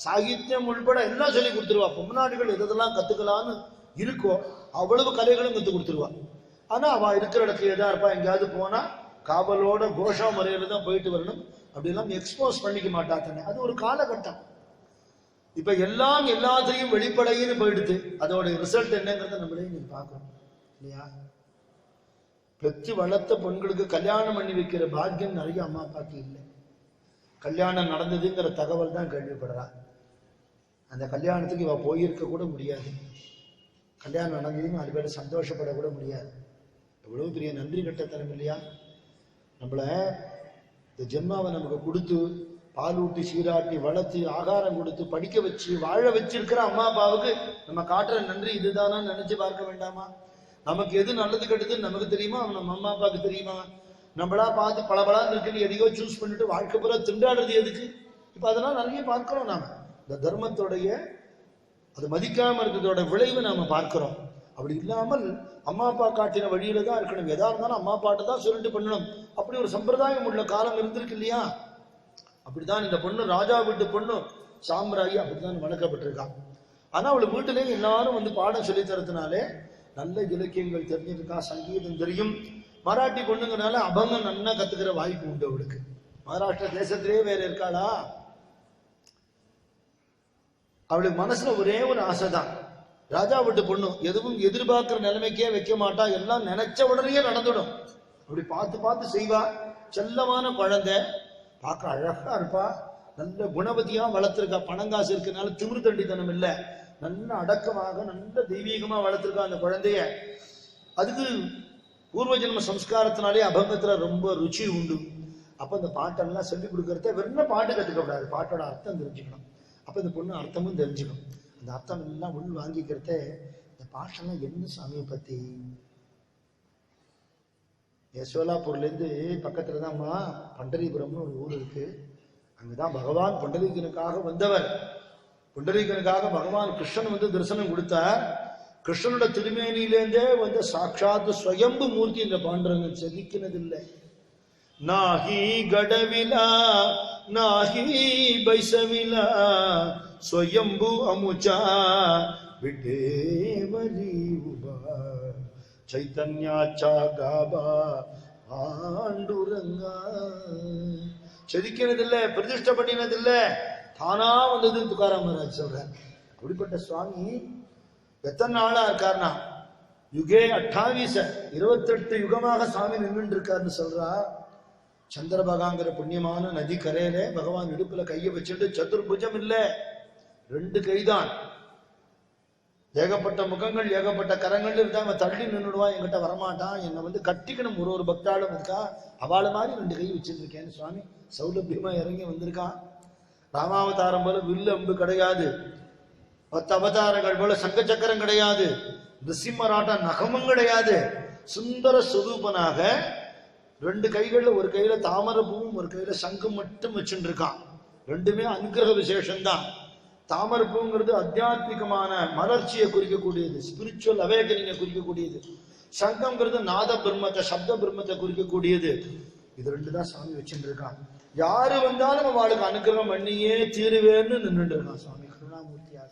சாகித்யம் உள்பட எல்லாம் சொல்லி கொடுத்துருவா. பொம்நாடுகள் எதெல்லாம் கத்துக்கலான்னு இருக்கோ அவ்வளவு கலைகளும் கத்து கொடுத்துருவா. ஆனா அவ இருக்கிற இடத்துல எதா இருப்பா. எங்கேயாவது போனா காவலோட கோஷா முறையில தான் போயிட்டு வரணும். அப்படி எல்லாம் எக்ஸ்போஸ் பண்ணிக்க மாட்டா தானே. அது ஒரு காலகட்டம். இப்ப எல்லாம் எல்லாத்திலையும் வெளிப்படையின்னு போயிடுது. அதோட ரிசல்ட் என்னங்கிறத நம்மளே நீங்க பார்க்கணும் இல்லையா. பெற்று வளர்த்த பெண்களுக்கு கல்யாணம் பண்ணி வைக்கிற பாக்கியம் நிறைய அம்மா அப்பாக்கு இல்லை. கல்யாணம் நடந்ததுங்கிற தகவல் தான் கேள்விப்படுறா. அந்த கல்யாணத்துக்கு இவ போயிருக்க கூட முடியாது. கல்யாணம் நடந்ததுன்னு 4 பேரை சந்தோஷப்பட கூட முடியாது. எவ்வளவு பெரிய நன்றி கட்டத்தனம் இல்லையா. நம்மள இந்த ஜென்மாவை நமக்கு கொடுத்து பால் ஊட்டி சீராட்டி வளர்த்து ஆகாரம் கொடுத்து படிக்க வச்சு வாழ வச்சிருக்கிற அம்மா அப்பாவுக்கு நம்ம காட்டுற நன்றி இதுதானா நினைச்சு பார்க்க வேண்டாமா. நமக்கு எது நல்லது கெட்டதுன்னு நமக்கு தெரியுமா, நம்ம அம்மா அப்பாவுக்கு தெரியுமா? நம்மளா பார்த்து பலபலான்னு இருக்குன்னு எதையோ சூஸ் பண்ணிட்டு வாழ்க்கை பூரா திண்டாடுறது எதுக்கு? இப்ப அதெல்லாம் நிறைய பார்க்கிறோம். நாம இந்த தர்மத்தோடைய அது மதிக்காம இருக்கிறதோட விளைவு நாம பார்க்கிறோம். அப்படி இல்லாமல் அம்மா அப்பா காட்டின வழியில தான் இருக்கணும். எதா இருந்தாலும் அம்மா அப்பாட்ட தான் சொல்லிட்டு பண்ணணும். அப்படி ஒரு சம்பிரதாயம் உள்ள காலம் இருந்திருக்கு இல்லையா. அப்படித்தான் இந்த பொண்ணு, ராஜா வீட்டு பொண்ணு சாம்ராயி அப்படித்தான் வளர்க்கப்பட்டிருக்கான். ஆனா அவளுக்கு வீட்டிலேயே எல்லாரும் வந்து பாடம் சொல்லி தரதுனாலே நல்ல இலக்கியங்கள் தெரிஞ்சிருக்கா, சங்கீதம் தெரியும். மராட்டி பொண்ணுங்கிறனால அபங்கம் நல்லா கத்துக்கிற வாய்ப்பு உண்டு அவளுக்கு. மகாராஷ்டிரா தேசத்திலேயே வேற இருக்காளா. அவளுக்கு மனசுல ஒரே ஒரு ஆசை தான், ராஜா விட்டு பொண்ணு எதுவும் எதிர்பார்க்கிற நிலைமைக்கே வைக்க மாட்டா, எல்லாம் நினைச்ச உடனே நடந்துடும். அப்படி பார்த்து பார்த்து செய்வா. செல்லமான குழந்தை, பார்க்க அழகா இருப்பா, நல்ல குணவதியா வளர்த்திருக்கா. பணங்காசு இருக்கனால திமிரு தண்டித்தனம் இல்லை, நல்ல அடக்கமாக நல்ல தெய்வீகமா வளர்த்திருக்கா அந்த குழந்தைய. அதுக்கு பூர்வ ஜென்ம சம்ஸ்காரத்தினாலே அபங்கத்துல ரொம்ப ருச்சி உண்டு. அப்ப இந்த பாட்டெல்லாம் சொல்லி கொடுக்கறத வெறும் பாட்டு கத்துக்க கூடாது, பாட்டோட அர்த்தம் தெரிஞ்சுக்கணும். அப்ப இந்த பொண்ணு அர்த்தமும் தெரிஞ்சுக்கணும். அந்த அர்த்தம் எல்லாம் உள் வாங்கிக்கிறத இந்த பாட்டெல்லாம் என்ன சாமியை பத்தி. யசோலாப்பூர்லேருந்து பக்கத்துல தான்மா பண்டரிபுரம்னு ஒரு ஊர் இருக்கு. அங்கதான் பகவான் புண்டரீகனுக்காக வந்தவர். புண்டரீகனுக்காக பகவான் கிருஷ்ணன் வந்து தரிசனம் கொடுத்தார். கிருஷ்ணனோட திருமேனியிலேருந்தே வந்து சாட்சாத் ஸ்வயம்பு மூர்த்தி இந்த பாண்டரங்கன் செதிக்கினதில்லை. நாஹி கடவிலா நாஹி பைசவிலா ஸ்வயம்பு அமுச்சா விட்டேவரி உபா சைத்தன்யாச்சா காபா ஆண்டுரங்கா. செதிக்கினதில்லை, பிரதிஷ்ட பண்ணினதில்லை, தானா வந்தது துக்காராம் மகாராஜ் சொல்றார். அப்படிப்பட்ட சுவாமி எத்தனை நாளா இருக்காருனா யுகே 28 28 யுகமாக சுவாமி நின்று இருக்காருன்னு சொல்றா. சந்திரபகாங்கிற புண்ணியமான நதி கரையில பகவான் இடுப்புல கையை வச்சுட்டு, சதுர்புஜம் இல்ல, 2 கைதான், ஏகப்பட்ட முகங்கள் ஏகப்பட்ட கரங்கள் இருந்தா அவன் தள்ளி நின்றுடுவான், என்கிட்ட வரமாட்டான், என்னை வந்து கட்டிக்கணும். ஒரு பக்தாளும் இருக்கா, அவளை மாதிரி 2 கை வச்சிருக்கேன்னு சுவாமி சௌலபியமா இறங்கி வந்திருக்கான். ராமாவதாரம் போல வில்லு அம்பு கிடையாது, 10 அவதாரங்கள் போல சங்க சக்கரம் கிடையாது, நிருசிம்மராட்ட நகமும் கிடையாது. சுந்தர சுரூபனாக 2 கைகள்ல, ஒரு கையில தாமரை பூவும் ஒரு கையில சங்கு மட்டும் வச்சுட்டு இருக்கான். 2மே அனுகிரக விசேஷம்தான். தாமரை பூங்கிறது அத்தியாத்மிகமான மலர்ச்சியை குறிக்கக்கூடியது, ஸ்பிரிச்சுவல் அவேகனிங்கை குறிக்கக்கூடியது. சங்கம்ங்கிறது நாத பிரம்மத்தை, சப்த பிரம்மத்தை குறிக்கக்கூடியது. இது 2 தான் சாமி வச்சுட்டு இருக்கான். யாரு வந்தாலும் அவளுக்கு அனுகிரகம் பண்ணியே தீருவேன்னு நின்றுட்டு இருக்கான் சுவாமி கருணாமூர்த்தியாக.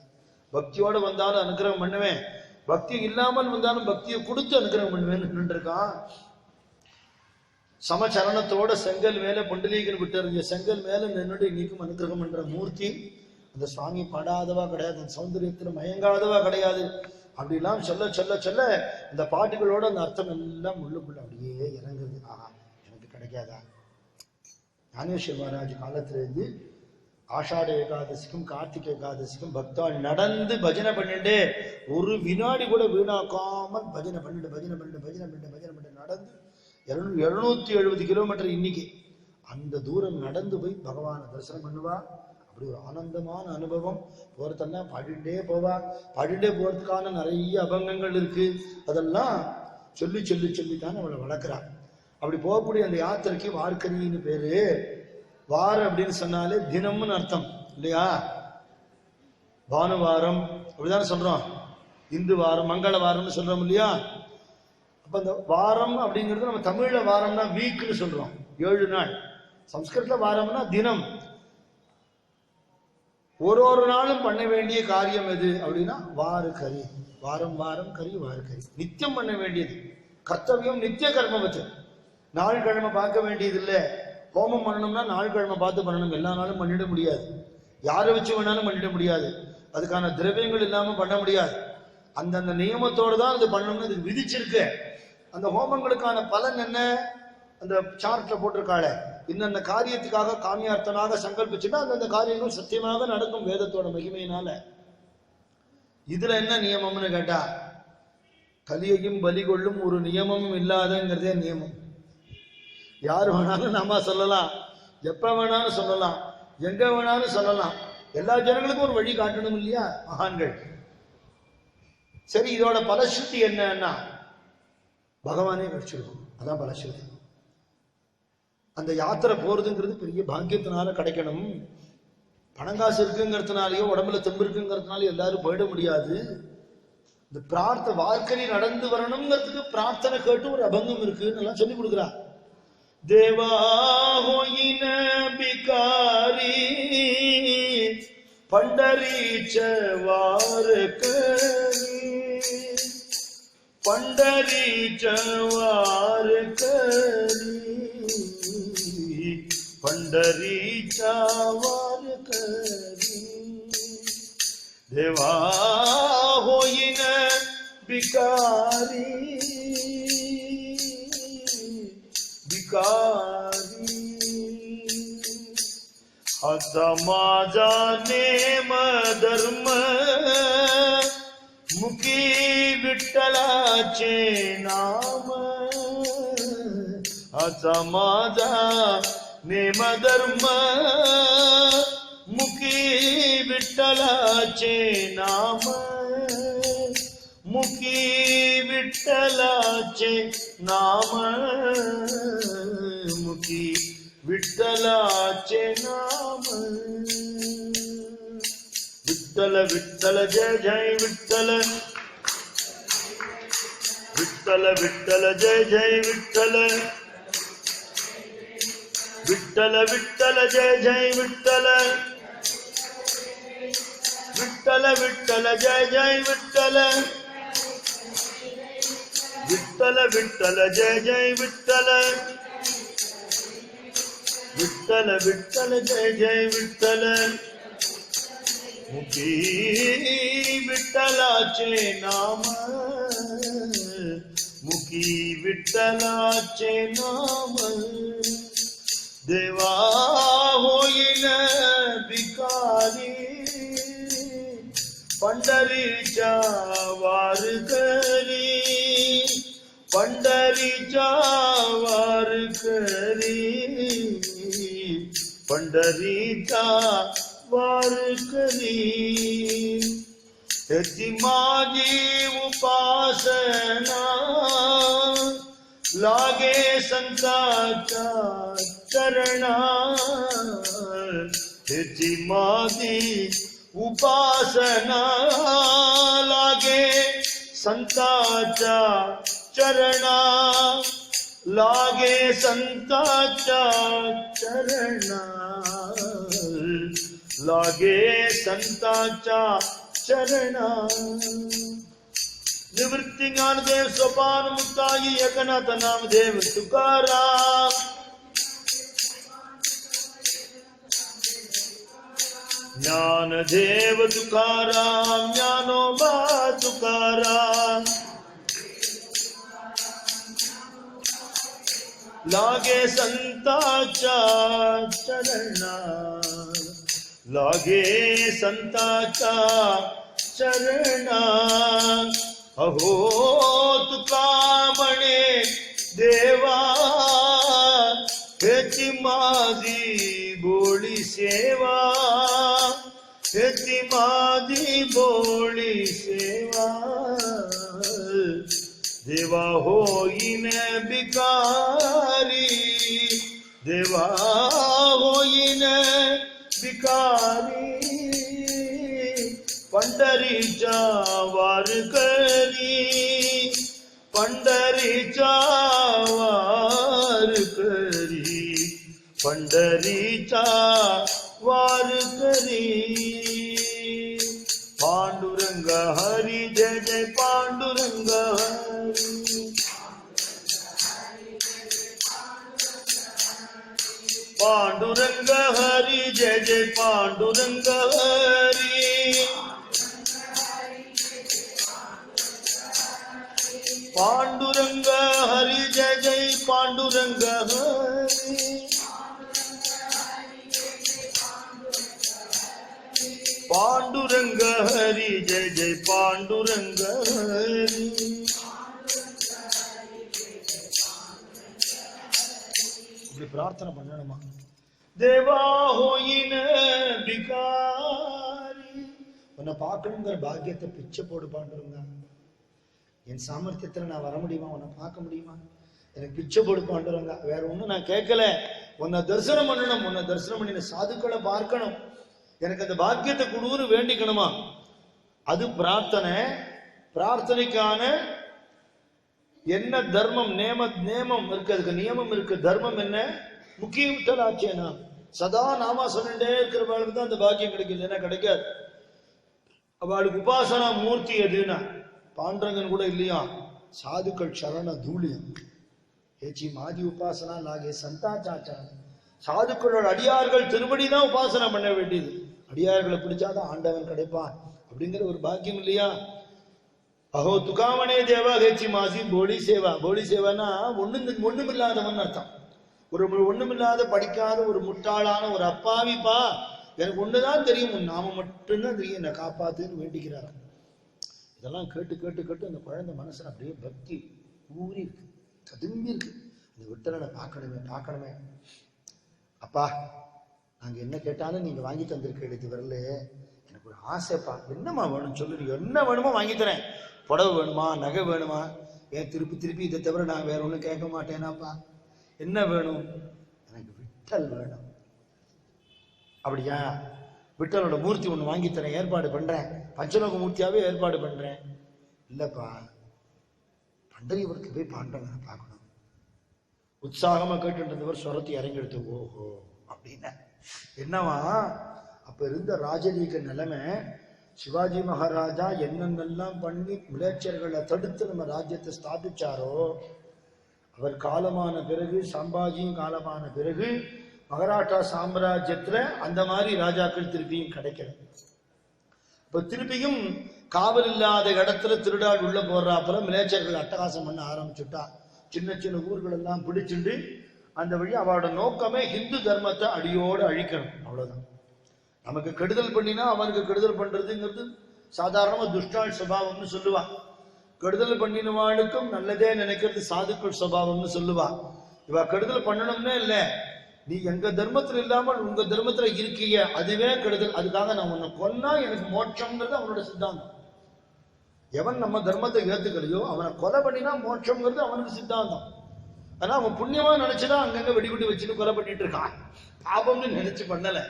பக்தியோட வந்தாலும் அனுகிரகம் பண்ணுவேன், பக்தி இல்லாமல் வந்தாலும் பக்தியை கொடுத்து அனுகிரகம் பண்ணுவேன்னு நின்று இருக்கான். சமச்சரணத்தோட செங்கல் மேல புண்டலீகன் விட்டு செங்கல் மேல நின்றுட்டு இன்னைக்கும் அனுகிரகம் பண்ற மூர்த்தி. அந்த சுவாமி பாடாதவா கிடையாது, அந்த சௌந்தரியத்துல மயங்காதவா கிடையாது. அப்படிலாம் சொல்ல சொல்ல சொல்ல இந்த பாட்டுகளோட அந்த அர்த்தம் எல்லாம் உள்ளுக்குள்ள அப்படியே இறங்குது. ஆஹா, எனக்கு கிடைக்காதா? ஞானேஸ்வர் மகாராஜ் காலத்திலிருந்து ஆஷாட ஏகாதசிக்கும் கார்த்திகை ஏகாதசிக்கும் பக்தாள் நடந்து பஜனை பண்ணிட்டு, ஒரு வினாடி கூட வீணாக்காமல் பஜனை பண்ணிட்டு பஜனை பண்ணிட்டு பஜனை பண்ணிட்டு பஜனை பண்ணிட்டு நடந்து 770 கிலோமீட்டர் இன்னைக்கு அந்த தூரம் நடந்து போய் பகவானை தரிசனம் பண்ணுவா. அப்படி ஒரு ஆனந்தமான அனுபவம். போறதெல்லாம் பாடிட்டே போவா. பாடிட்டே போறதுக்கான நிறைய அபங்கங்கள் இருக்கு, அதெல்லாம் சொல்லி சொல்லி சொல்லித்தான் அவளை வளர்க்குறா. அப்படி போகக்கூடிய அந்த யாத்திரைக்கு வார்க்கரின்னு பேரு. வார அப்படின்னு சொன்னாலே தினம்னு அர்த்தம் இல்லையா? பானுவாரம் அப்படிதானே சொல்றோம், இந்து வாரம் மங்கள வாரம்னு சொல்றோம் இல்லையா? அப்ப அந்த வாரம் அப்படிங்கிறது நம்ம தமிழ்ல வாரம்னா வீக்னு சொல்றோம், 7 நாள். சம்ஸ்கிருதத்துல வாரம்னா தினம். ஒரு நாளும் பண்ண வேண்டிய காரியம் எது அப்படின்னா வாரு கரி. வாரம் வாரம் கரி வாரு கரி, நித்தியம் பண்ண வேண்டியது கர்த்தவியம். நித்திய கர்ம வச்சு நாள் கிழமை பார்க்க வேண்டியது இல்லை. ஹோமம் பண்ணணும்னா நாள் கிழமை பார்த்து பண்ணணும், எல்லா நாளும் பண்ணிட முடியாது. யாரை வச்சு வேணாலும் பண்ணிட முடியாது, அதுக்கான திரவியங்கள் இல்லாம பண்ண முடியாது. அந்தந்த நியமத்தோடு தான் அது பண்ணணும்னு அது விதிச்சிருக்கு. அந்த ஹோமங்களுக்கான பலன் என்ன அந்த சார்ட்ல போட்டிருக்காளே, இன்னந்த காரியத்துக்காக காமியார்த்தனாக சங்கல்பிச்சுட்டா அந்தந்த காரியங்கள் சத்தியமாக நடக்கும் வேதத்தோட மகிமையினால. இதுல என்ன நியமம்னு கேட்டா, கலியையும் பலி கொள்ளும் ஒரு நியமமும் இல்லாதங்கிறதே நியமம். யார் வேணாலும் நாம சொல்லலாம், எப்ப வேணாலும் சொல்லலாம், எங்க வேணாலும் சொல்லலாம். எல்லா ஜனங்களுக்கும் ஒரு வழி காட்டணும் இல்லையா மகான்கள்? சரி, இதோட பலஸ்ருதி என்னன்னா பகவானே கிடைச்சிருக்கும், அதான் பலஸ்ருதி. அந்த யாத்திரை போறதுங்கிறது பெரிய பாக்கியத்தினால கிடைக்கணும். பணங்காசு இருக்குங்கிறதுனாலயோ உடம்புல தெம்பு இருக்குங்கிறதுனால எல்லாரும் போயிட முடியாது. இந்த பிரார்த்தனை வாழ்க்கை நடந்து வரணுங்கிறதுக்கு பிரார்த்தனை கேட்டு ஒரு அபங்கம் இருக்குன்னு எல்லாம் சொல்லி கொடுக்குறா. தேவா ஹோயின பிகாரி பண்டரீச்ச வாரகரி பண்டரீச்ச வாரகரி பண்டரீச்ச வாரகரி தேவா ஹோயின भिकारी भिकारी आता माझा नेम धर्म मुखी विठ्ठलाचे नाम आता माझा नेम धर्म मुखी विठ्ठलाचे नाम मुखी विठ्ठलाचे नाम मुखी विठ्ठलाचे नाम विठ्ठल विठ्ठल जय जय विठ्ठल विठ्ठल विठ्ठल जय जय विठ्ठल विठ्ठल विठ्ठल जय जय विठ्ठल विठ्ठल विठ्ठल जय जय विठ्ठल विठ्ठल विठ्ठल जय जय विठ्ठल विठ्ठल विठ्ठल जय जय विठ्ठल मुखी विठ्ठलाचे नाम मुखी विठ्ठलाचे नाम देवा होईन भिकारी पंढरीच्या वारकरी पंढरीच्या वारकरी पंढरीचा वारकरी त्याची माझी उपासना लागे संतांच्या चरणा त्याची माझी उपासना लागे संतांच्या चरणा लागे संतांच्या चरणा लागे संतांच्या चरणा निवृत्ती ज्ञानदेव सोपान मुक्ताई एकनाथ नामदेव तुकाराम ज्ञानदेव तुकाराम ज्ञानोबा तुकाराम लागे संतांच्या चरणा लागे संतांच्या चरणा अहो तुका म्हणे देवा हेची माझी बोळी सेवा हेची माझी बोळी सेवा देवा होईन भिकारी देवा होईन भिकारी पंढरीच्या वारकरी पंढरीच्या वारकरी पंढरीच्या वारकरी पांडुरंग हरी जय जय पांडुरंग हरी पांडुरंग हरी जय जय पांडुरंग हरी पांडुरंग हरी जय जय पांडुरंग हरी पांडुरंग हरी जय जय पांडुरंग हरी இப்படி பிரார்த்தனை பண்ணணுமா தேவா ஹோயின் பிகாரி உன்னை பார்க்கணுங்கிற பாக்கியத்தை பிச்சை போடு பாண்டுருங்க என் சாமர்த்தியத்துல நான் வர முடியுமா உன்னை பார்க்க முடியுமா எனக்கு பிச்சை போடு பாண்டுருங்க வேற ஒண்ணும் நான் கேட்கல உன்னை தரிசனம் பண்ணணும் உன்னை தரிசனம் பண்ணின சாதுக்களை பார்க்கணும் எனக்கு அந்த பாக்கியத்தை கொடுன்னு வேண்டிக்கணுமா அது பிரார்த்தனை பிரார்த்தனைக்கான என்ன தர்மம் நேமம் இருக்கு அதுக்கு நியமம் இருக்கு தர்மம் என்ன முக்கிய விட்டலாச்சேனா சதா நாமா சொல்லிட்டே இருக்கிறவளுக்கு தான் அந்த பாக்கியம் கிடைக்கும் இல்லைன்னா கிடைக்காது அவளுக்கு உபாசனா மூர்த்தி எதுனா பாண்டரங்கன் கூட இல்லையா சாதுக்கள் சரண தூளியம் ஏச்சி மாதி உபாசனா லாகே சந்தாச்சாச்சா சாதுக்களோட அடியார்கள் திருவடி தான் உபாசனை பண்ண வேண்டியது அடியார்களை பிடிச்சாதான் ஆண்டவன் கிடைப்பான் அப்படிங்கிற ஒரு பாக்கியம் இல்லையா அஹோ துகாவனே தேவா ஹேச்சி மாசி போலி சேவா. போலி சேவானா ஒண்ணுமில்லாதவன் அர்த்தம். ஒரு ஒண்ணுமில்லாத படிக்காத ஒரு முட்டாளான ஒரு அப்பாவிப்பா, எனக்கு ஒண்ணுதான் தெரியும், உன் நாம மட்டும்தான் தெரியும், என்னை காப்பாத்துன்னு வேண்டிக்கிறார். இதெல்லாம் கேட்டு கேட்டு கேட்டு அந்த குழந்தை மனசுல அப்படியே பக்தி ஊறி இருக்கு, ததும்பி இருக்கு. இந்த விட்டலனை பார்க்கணுமே. அப்பா, நாங்க என்ன கேட்டாலும் நீங்க வாங்கி தந்திருக்க எடுத்து வரல, எனக்கு ஒரு ஆசைப்பா. என்னம்மா வேணும் சொல்லு, நீ என்ன வேணுமோ வாங்கி தரேன். புடவை வேணுமா, நகை வேணுமா, ஏன் திருப்பி இதை தவிர நான் வேற ஒன்றும் கேட்க மாட்டேனாப்பா. என்ன வேணும்? எனக்கு விட்டல் வேணும். அப்படியா, விட்டலோட மூர்த்தி ஒன்று வாங்கி தரேன், ஏற்பாடு பண்றேன், பஞ்சலோக மூர்த்தியாவே ஏற்பாடு பண்றேன். இல்லப்பா, பண்டரிபுரத்துக்கு போய் பாண்டவனை பார்க்கணும். உற்சாகமா கேட்டுன்றவர் சொரத்தி இறங்கி எடுத்து, ஓஹோ அப்படின்னா என்னவா, அப்ப இருந்த ராஜரீக நிலைமை, சிவாஜி மகாராஜா என்னென்னலாம் பண்ணி மிலேச்சர்களை தடுத்து நம்ம ராஜ்யத்தை ஸ்தாபிச்சாரோ, அவர் காலமான பிறகு, சம்பாஜியும் காலமான பிறகு மகாராஷ்டிரா சாம்ராஜ்யத்துல அந்த மாதிரி ராஜாக்கள் திருப்பியும் கிடைக்கல. இப்ப திருப்பியும் காவல் இல்லாத இடத்துல திருடாள் உள்ள போடுறாப்புல மிலேச்சர்கள் அட்டகாசம் பண்ண ஆரம்பிச்சுட்டா. சின்ன சின்ன ஊர்கள் எல்லாம் பிடிச்சிட்டு அந்த வழி அவளோட நோக்கமே ஹிந்து தர்மத்தை அடியோடு அழிக்கணும், அவ்வளவுதான். நமக்கு கெடுதல் பண்ணினா அவனுக்கு கெடுதல் பண்றதுங்கிறது சாதாரணமா துஷ்டாள் சுபாவம்னு சொல்லுவா. கெடுதல் பண்ணினவாளுக்கும் நல்லதே நினைக்கிறது சாதுக்கள் சுபாவம்னு சொல்லுவா. இவ கெடுதல் பண்ணணும்னே இல்லை, நீ எங்க தர்மத்துல இல்லாமல் உங்க தர்மத்துல இருக்கிய, அதுவே கெடுதல். அதுக்காக நான் உன்னை கொன்னா எனக்கு மோட்சம்ங்கிறது அவனோட சித்தாந்தம். எவன் நம்ம தர்மத்தை ஏத்துக்கலையோ அவனை கொலை பண்ணினா மோட்சம்ங்கிறது அவனுக்கு சித்தாந்தம். ஆனா அவன் புண்ணியமா நினைச்சுதான் அங்கங்க வெடிகுட்டி வச்சுட்டு கொலை பண்ணிட்டு இருக்கான், பாபம்னு நினைச்சு பண்ணல.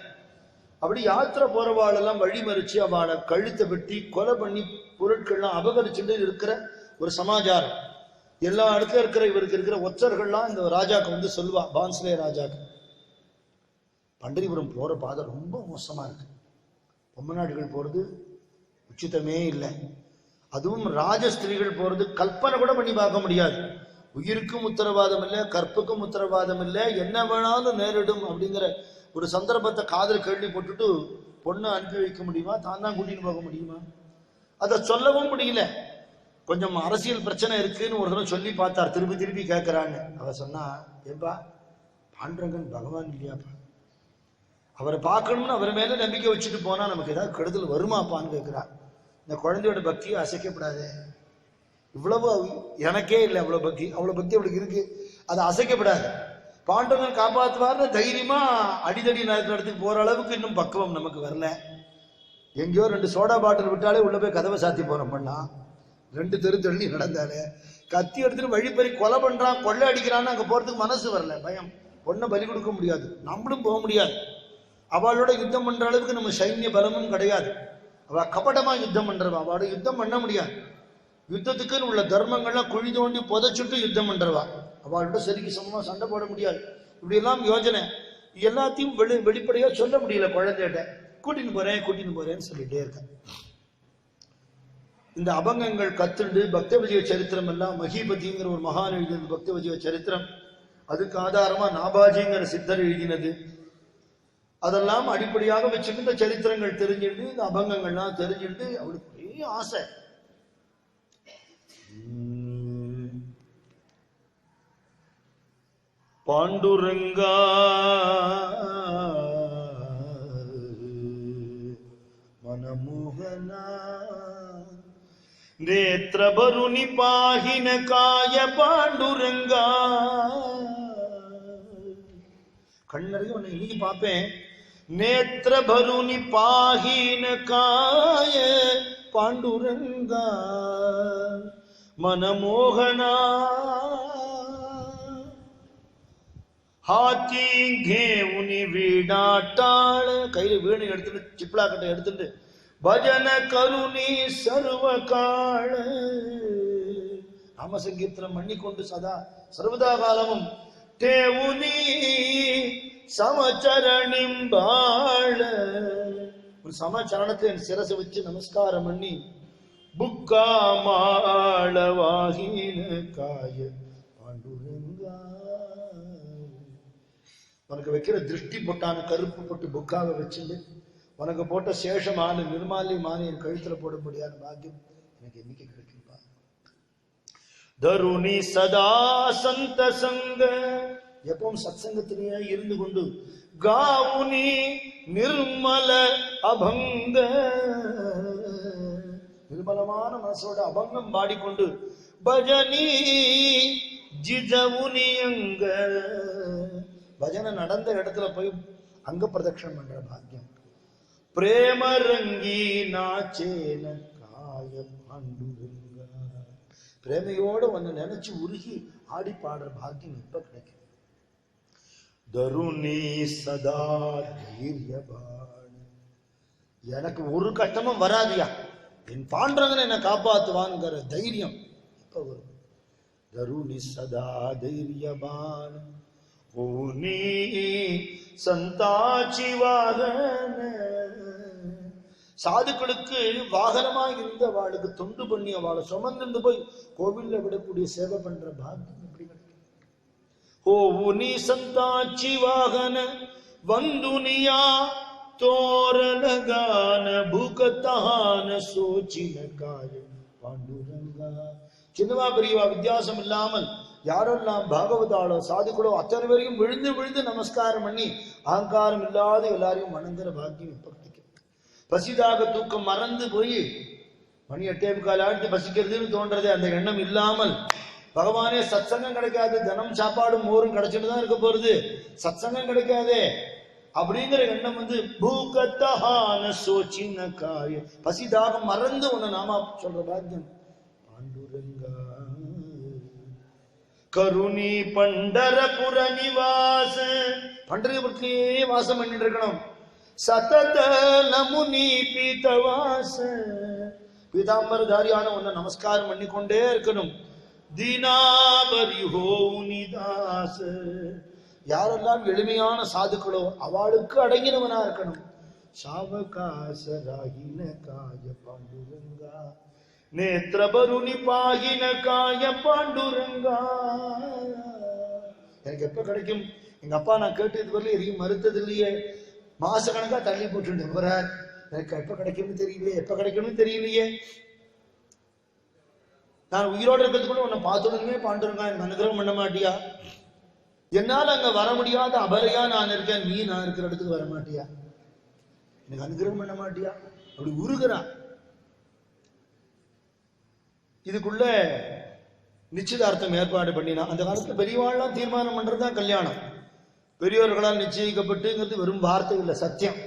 அப்படி யாத்திரை போறவாளெல்லாம் வழி மறிச்சு அவளை கழுத்தை வெட்டி கொலை பண்ணி பொருட்கள்லாம் அபகரிச்சுட்டு இருக்கிற ஒரு சமாச்சாரம் எல்லா இடத்துல இருக்கிற இவருக்கு இருக்கிற ஒற்றர்கள்லாம் இந்த ராஜாக்கு வந்து சொல்லுவா. பான்ஸ்லே ராஜாக்கு, பண்டரிபுரம் போற பாதை ரொம்ப மோசமா இருக்கு, பொம்மநாடுகள் போறது உச்சிதமே இல்லை, அதுவும் ராஜஸ்திரீகள் போறது கல்பனை கூட பண்ணி பார்க்க முடியாது. உயிருக்கும் உத்தரவாதம் இல்லை, கற்புக்கும் உத்தரவாதம் இல்லை, என்ன வேணாலும் நேரிடும் அப்படிங்கிற ஒரு சந்தர்ப்பத்தை காதல் கேள்வி போட்டுட்டு பொண்ணை அனுப்பி வைக்க முடியுமா? தான் கூட்டின்னு போக முடியுமா? அதை சொல்லவும் முடியல. கொஞ்சம் அரசியல் பிரச்சனை இருக்குன்னு ஒரு தடவை சொல்லி பார்த்தார், திருப்பி கேட்கிறான்னு. அவ சொன்னா, ஏப்பா பாண்டரங்கன் பகவான் இல்லையாப்பா, அவரை பார்க்கணும்னு அவர் மேல நம்பிக்கை வச்சுட்டு போனா நமக்கு ஏதாவது கெடுதல் வருமாப்பான்னு கேட்கிறார். இந்த குழந்தையோட பக்தியை அசைக்கப்படாது. இவ்வளவு எனக்கே இல்லை அவ்வளவு பக்தி அவளுக்கு இருக்கு, அது அசைக்கப்படாது. பாண்டவன் காப்பாற்றுவார்னு தைரியமா அடிதடி நடத்துக்கு போற அளவுக்கு இன்னும் பக்குவம் நமக்கு வரல. எங்கேயோ 2 சோடா பாட்டில் விட்டாலே உள்ள போய் கதவை சாத்தி போறோம் பண்ணா, 2 தெரு தள்ளி நடந்தாலே கத்தி எடுத்துட்டு வழிப்பறி கொலை பண்றான், கொள்ளை அடிக்கிறான்னு அங்க போறதுக்கு மனசு வரல, பயம். பொண்ணை பலி கொடுக்க முடியாது, நம்மளும் போக முடியாது. அவளோட யுத்தம் பண்ற அளவுக்கு நம்ம சைன்ய பலமும் கிடையாது. அவ கபடமா யுத்தம் பண்றவா, அவளோட யுத்தம் பண்ண முடியாது. யுத்தத்துக்குன்னு உள்ள தர்மங்கள்லாம் குழி தோண்டி புதைச்சுட்டு யுத்தம் பண்றவா, அவளோட சரிக்கு சமமா சண்டை போட முடியாது. இப்படி எல்லாம் யோஜனை எல்லாத்தையும் வெளிப்படையா சொல்ல முடியல. குழந்தைகிட்ட கூட்டின்னு போறேன்னு சொல்லிட்டே இருக்கேன். இந்த அபங்கங்கள் கத்துண்டு பக்த விஜய சரித்திரம் எல்லாம் மகிபதிங்கிற ஒரு மகான் எழுதினது பக்த விஜய சரித்திரம். அதுக்கு ஆதாரமா நாபாஜிங்கிற சித்தர் எழுதினது. அதெல்லாம் அடிப்படையாக வச்சுட்டு இந்த சரித்திரங்கள் தெரிஞ்சுட்டு இந்த அபங்கங்கள்லாம் தெரிஞ்சுட்டு அவளுக்கு பெரிய ஆசை. பாண்டுரங்கா மனமோகனா நேத்ரபருணி பாகின காய பாண்டுரங்கா. கண்ணறிய உன்னை இன்னைக்கு பார்ப்பேன். நேத்ரபருணி பாகின காய பாண்டுரங்கா மனமோகனா ஹாத்தி கேவுனி வீடாட்டாள. கையில வீணை எடுத்துட்டு சிப்ளாக்கட்டை எடுத்துட்டு பஜன கருணி சர்வ கால நாம சங்கீர்த்தனம் பண்ணி கொண்டு சதா சர்வதா காலமும் தேவுனி சமச்சரணிம்பாள. ஒரு சமச்சரணத்தை என் சிரசை வச்சு நமஸ்காரம் பண்ணி புக்கா மாளவாகின காய பாண்டுரங்கா. உனக்கு வைக்கிற திருஷ்டி பொட்டான கருப்பு பொட்டு புக்காவை வச்சுட்டு உனக்கு போட்ட சேஷமான நிர்மாலி மானி என் கழுத்துல போட முடியாத பாக்கியம் எனக்கு என்னைக்கு கிடைக்கும்பா. தருணி சதா சந்த சங்க, எப்பவும் சத்சங்கத்திலேயே இருந்து கொண்டு, காவுனி நிர்மல அபங்க, நிர்மலமான மனசோட அபங்கம் பாடிக்கொண்டு, பஜனி ஜிஜவுனியங்க, பஜனை நடந்த இடத்துல போய் அங்க பிரதட்சணம் பண்ற பாக்கியம். பிரேமரங்கி நாச்சேன காய பாண்டுரங்க, பிரேமையோட ஒன்னு நினைச்சு உருகி ஆடி பாடுற பாக்கியம் இப்ப கிடைக்கும். தருணி சதா தைரியபான், எனக்கு ஒரு கஷ்டமும் வராதியா, என் பாண்டவன் என்னை காப்பாத்துவான்ங்கிற தைரியம் இப்ப வரும். தருணி சதா தைரியபான் ஓனி சந்தாச்சி வாகன, சாதுக்களுக்கு வாகனமாக இருந்த வாளுக்கு தொண்டு பண்ணி அவளை சுமந்து போய் கோவில்ல விடக்கூடிய சேவை பண்ற பாக்கியம் எப்படி கிடைக்கும்? ஓனி சந்தாச்சி வாகன வந்துனியா தோரணகான பூகத்தான சோச்சின காய பாண்டுரங்கா. சின்னவா பெரியவா வித்தியாசம் இல்லாமல் யாரெல்லாம் பாகவதாளோ சாதுக்களோ அத்தனை பேரையும் விழுந்து விழுந்து நமஸ்காரம் பண்ணி அகங்காரம் இல்லாத எல்லாரையும் வணங்குற பாக்கியம் இப்ப கிடைக்கும். பசிதாக தூக்கம் மறந்து போய் மணி 8:45 ஆயிடுத்து பசிக்கிறதுன்னு தோன்றது, அந்த எண்ணம் இல்லாமல் பகவானே சத்சங்கம் கிடைக்காது, தனம் சாப்பாடும் மோரும் கிடைச்சிட்டு தான் இருக்க போறது, சத்சங்கம் கிடைக்காதே அப்படிங்கிற எண்ணம் வந்து பூகத்தான சோச்சின காய, பசிதாகம் மறந்து உன்னை நாம சொல்ற பாக்கியம் பாண்டுரங்கா. கருணி பண்டரபுர நிவாச, பண்டரபுரத்திலேயே வாசம் பண்ணிட்டு இருக்கணும். சதத நமுனி பீதவாச, பீதாம்பரதாரியான உன்னை நமஸ்காரம் பண்ணிக்கொண்டே இருக்கணும். தீனாபரி ஹோனிதாச, யாரெல்லாம் எளிமையான சாதுக்களோ அவளுக்கு அடங்கினவனா இருக்கணும். சாவகாச ராகின காய பாண்டுரங்கா, நேத்ரபருணி பாகின காய பாண்டுரங்கா. எனக்கு எப்ப கிடைக்கும்? எங்க அப்பா நான் கேட்டது வரல எதையும் மறுத்தது இல்லையே, மாச கணக்கா தள்ளி போட்டு போறார், எனக்கு எப்ப கிடைக்கும்னு தெரியலையே, எப்ப கிடைக்கும்னு தெரியலையே. நான் உயிரோடு இருக்கிறதுக்குள்ள உன்னை பார்த்தோடனே பாண்டுரங்கா எனக்கு அனுகிரகம் பண்ண மாட்டியா? என்னால அங்க வர முடியாத அபலையா நான் இருக்கேன், நீ நான் இருக்கிற இடத்துக்கு வர மாட்டியா? எனக்கு அனுகிரகம் பண்ண மாட்டியா? அப்படி உருகிறான். இதுக்குள்ள நிச்சயதார்த்தம் ஏற்பாடு பண்ணினா, அந்த காலத்துல பெரியவாள்லாம் தீர்மானம் பண்றதுதான் கல்யாணம். பெரியோர்களால் நிச்சயிக்கப்பட்டுங்கிறது வெறும் வார்த்தை இல்லை, சத்தியம்.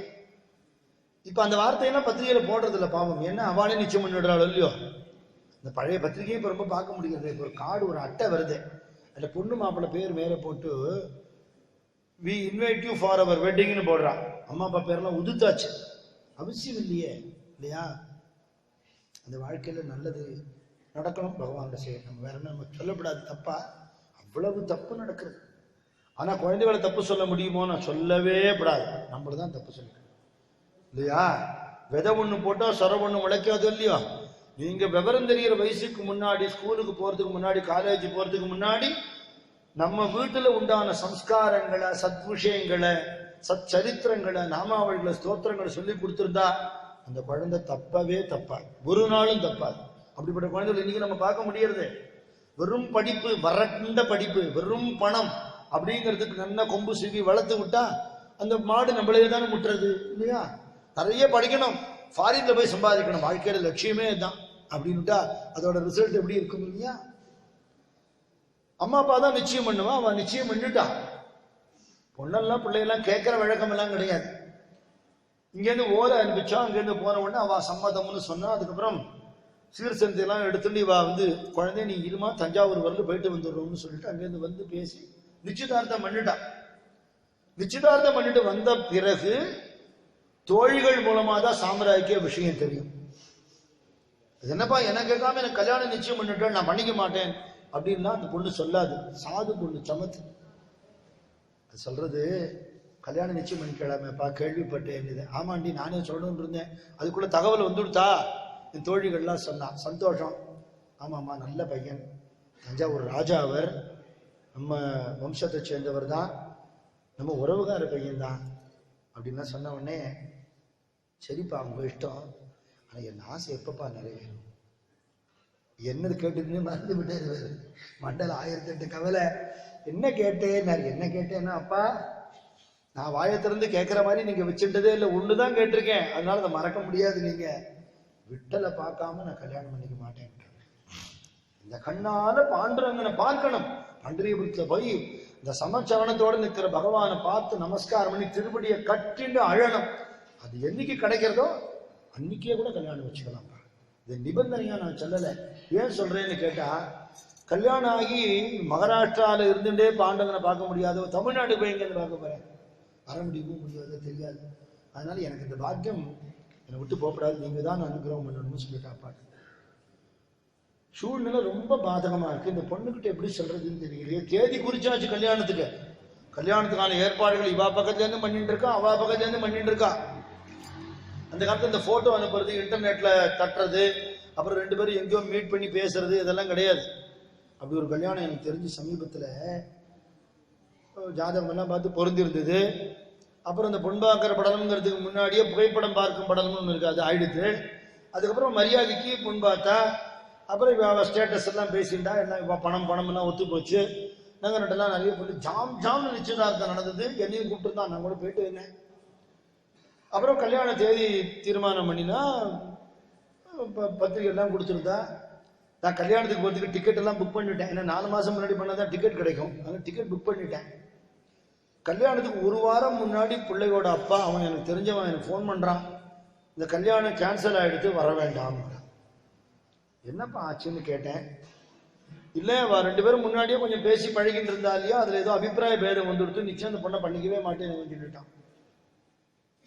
இப்ப அந்த வார்த்தையெல்லாம் பத்திரிகையில போடுறது இல்லை பாவம், ஏன்னா அவளே நிச்சயம் பண்ணிடுறாள் இல்லையோ. இந்த பழைய பத்திரிகையை இப்ப ரொம்ப பார்க்க முடிகிறது. ஒரு கார்டு, ஒரு அட்டை வருது, அதுல பொண்ணு மாப்பிள்ளை பேர் மேல போட்டு we invite you for our வெட்டிங்னு போடுறான். அம்மா அப்பா பேர்லாம் உதுத்தாச்சு, அவசியம் இல்லையே இல்லையா? அந்த வாழ்க்கையில நல்லது நடக்கணும், பகவான் செய்யணும், நம்ம வேற என்ன நம்ம சொல்லப்படாது. தப்பா அவ்வளவு தப்பு நடக்கிறது. ஆனா குழந்தைகளை தப்பு சொல்ல முடியுமோ? நான் சொல்லவே கூடாது, நம்மளதான் தப்பு சொல்லணும் இல்லையா? விதை ஒண்ணு போட்டா சொர ஒண்ணு முளைக்காது இல்லையோ? நீங்க விவரம் தெரிகிற வயசுக்கு முன்னாடி, ஸ்கூலுக்கு போறதுக்கு முன்னாடி, காலேஜ் போறதுக்கு முன்னாடி நம்ம வீட்டுல உண்டான சம்ஸ்காரங்களை, சத் விஷயங்களை, சத் சரித்திரங்களை, நாமாவளிகளை, ஸ்தோத்திரங்களை சொல்லி கொடுத்துருந்தா அந்த குழந்தை தப்பவே தப்பாது, ஒரு நாளும் தப்பாது. அப்படிப்பட்ட குழந்தைகள் இன்னைக்கு நம்ம பார்க்க முடியறது. வெறும் படிப்பு, வறண்ட படிப்பு, வெறும் பணம் அப்படிங்கிறதுக்கு நல்லா கொம்பு சீவி வளர்த்து விட்டா அந்த மாடு நம்மளே தானே முட்டுறது இல்லையா? நிறைய படிக்கணும், ஃபாரின்ல போய் சம்பாதிக்கணும், வாழ்க்கையோட லட்சியமே தான் அப்படின்னுட்டா அதோட ரிசல்ட் எப்படி இருக்கும் இல்லையா? அம்மா அப்பா தான் நிச்சயம் பண்ணுவா, அவன் நிச்சயம் பண்ணிட்டான். பொண்ணெல்லாம் பிள்ளையெல்லாம் கேட்கிற வழக்கம் எல்லாம் கிடையாது. இங்கேருந்து ஓலை அனுப்பிச்சா, அங்கேருந்து போன உடனே அவ சம்மதம்னு சொன்னா, அதுக்கப்புறம் சீர்சந்தையெல்லாம் எடுத்துட்டு இவா வந்து குழந்தை நீ இருமா தஞ்சாவூர் வரல போயிட்டு வந்துடுறோம்னு சொல்லிட்டு அங்கேருந்து வந்து பேசி நிச்சயதார்த்தம் பண்ணிட்டான். நிச்சயதார்த்தம் பண்ணிட்டு வந்த பிறகு தோழிகள் மூலமா தான் சாம்ராஜ்ய விஷயம் தெரியும். என்னப்பா என்ன கேட்காம எனக்கு கல்யாணம் நிச்சயம் பண்ணிட்டேன், நான் பண்ணிக்க மாட்டேன் அப்படின்னா அந்த பொண்ணு சொல்லாது. சாது பொண்ணு, சமத்து. அது சொல்றது கல்யாணம் நிச்சயம் பண்ணிக்கலாமேப்பா, கேள்விப்பட்டேன். ஆமாண்டி நானே சொல்லணும்னு இருந்தேன், அதுக்குள்ள தகவல் வந்துடுத்தா? என் தோழிகள்லாம் சொன்னா. சந்தோஷம். ஆமாம்மா நல்ல பையன், தஞ்சாவூர் ராஜா, அவர் நம்ம வம்சத்தை சேர்ந்தவர் தான், நம்ம உறவுகார பையன் தான் அப்படின்லாம் சொன்ன உடனே சரிப்பா உங்க இஷ்டம், ஆனால் என் ஆசை எப்பப்பா நிறைவேறும்? என்னது கேட்டுன்னு மறந்து விட்டது. மண்டல 1008 கவலை. என்ன கேட்டேன்? என்ன கேட்டேன்னா, அப்பா நான் வாயை திறந்து கேட்கிற மாதிரி நீங்க வச்சுட்டதே இல்லை, ஒண்ணுதான் கேட்டிருக்கேன், அதனால அதை மறக்க முடியாது. நீங்க விட்டலை பார்க்காம நான் கல்யாணம் பண்ணிக்க மாட்டேன். இந்த கண்ணால பாண்டுரங்கனை பார்க்கணும். பண்டரிபுரத்துல போய் இந்த சமச்சவனத்தோட நிற்கிற பகவானை பார்த்து நமஸ்காரம் பண்ணி திருப்படியை கட்டிண்டு அழணும். அது என்னைக்கு கிடைக்கிறதோ அன்னைக்கே கூட கல்யாணம் வச்சுக்கலாம். இது நிபந்தனையா நான் சொல்லலை. ஏன் சொல்றேன்னு கேட்டா, கல்யாணம் ஆகி மகாராஷ்டிரால இருந்துட்டே பாண்டவனை பார்க்க முடியாதோ, தமிழ்நாடு போய் எங்கேருந்து பார்க்க போறேன்? வர முடியவும் முடியாதோ தெரியாது. அதனால எனக்கு இந்த பாக்கியம் என்னை விட்டு போகக்கூடாது, நீங்க தான் அனுகிரகம் பண்ணணும்னு சொல்லிட்டு அப்பாட்டு. சூழ்நிலை ரொம்ப பாதகமா இருக்கு. இந்த பொண்ணுகிட்ட எப்படி சொல்றதுன்னு தெரியலையே. தேதி குறிச்சாச்சு கல்யாணத்துக்கு. கல்யாணத்துக்கான ஏற்பாடுகள் இவா பக்கத்துல இருந்து பண்ணிட்டு இருக்கா, அவா பக்கத்துல இருந்து பண்ணிட்டு இருக்கா. அந்த காலத்துல இந்த போட்டோ அனுப்புறது, இன்டர்நெட்ல தட்டுறது, அப்புறம் 2 பேரும் எங்கேயோ மீட் பண்ணி பேசுறது, இதெல்லாம் கிடையாது. அப்படி ஒரு கல்யாணம் எனக்கு தெரிஞ்சு சமீபத்துல ஜாதகம் எல்லாம் பார்த்து பொருந்தி இருந்தது. அப்புறம் இந்த பொன் பார்க்கிற படலம்ங்கிறதுக்கு முன்னாடியே புகைப்படம் பார்க்கும் படலம்னு ஒன்று இருக்கு, அது ஆயிடுது. அதுக்கப்புறம் மரியாதைக்கு பொன் பார்த்தா, அப்புறம் இவ ஸ்டேட்டஸ் எல்லாம் பேசிட்டா, எல்லாம் பணம் எல்லாம் ஒத்து போச்சு. நாங்கள் நட்டெல்லாம் நிறைய போட்டு ஜாம்னு நிச்சயதார்த்தம் நடந்தது. என்னையும் கூப்பிட்டுருந்தான், நான் கூட போயிட்டு இருந்தேன். அப்புறம் கல்யாண தேதி தீர்மானம் பண்ணினா பத்திரிகை எல்லாம் கொடுத்துருந்தா. நான் கல்யாணத்துக்கு போகிறதுக்கு டிக்கெட் எல்லாம் புக் பண்ணிட்டேன். ஏன்னா 4 மாதம் முன்னாடி பண்ணாதான் டிக்கெட் கிடைக்கும். அதனால டிக்கெட் புக் பண்ணிட்டேன். கல்யாணத்துக்கு 1 வாரம் முன்னாடி பிள்ளையோட அப்பா, அவன் எனக்கு தெரிஞ்சவன், எனக்கு ஃபோன் பண்றான், இந்த கல்யாணம் கேன்சல் ஆயிடுத்து, வர வேண்டாம். என்னப்பா ஆச்சுன்னு கேட்டேன். இல்லை, 2 பேரும் முன்னாடியே கொஞ்சம் பேசி பழகிட்டு இருந்தா இல்லையா, அதுல ஏதோ அபிப்பிராய பேதம் வந்துடுத்து, நிச்சயம் அந்த பொண்ணை பண்ணிக்கவே மாட்டேன்னு சொல்லிட்டான்.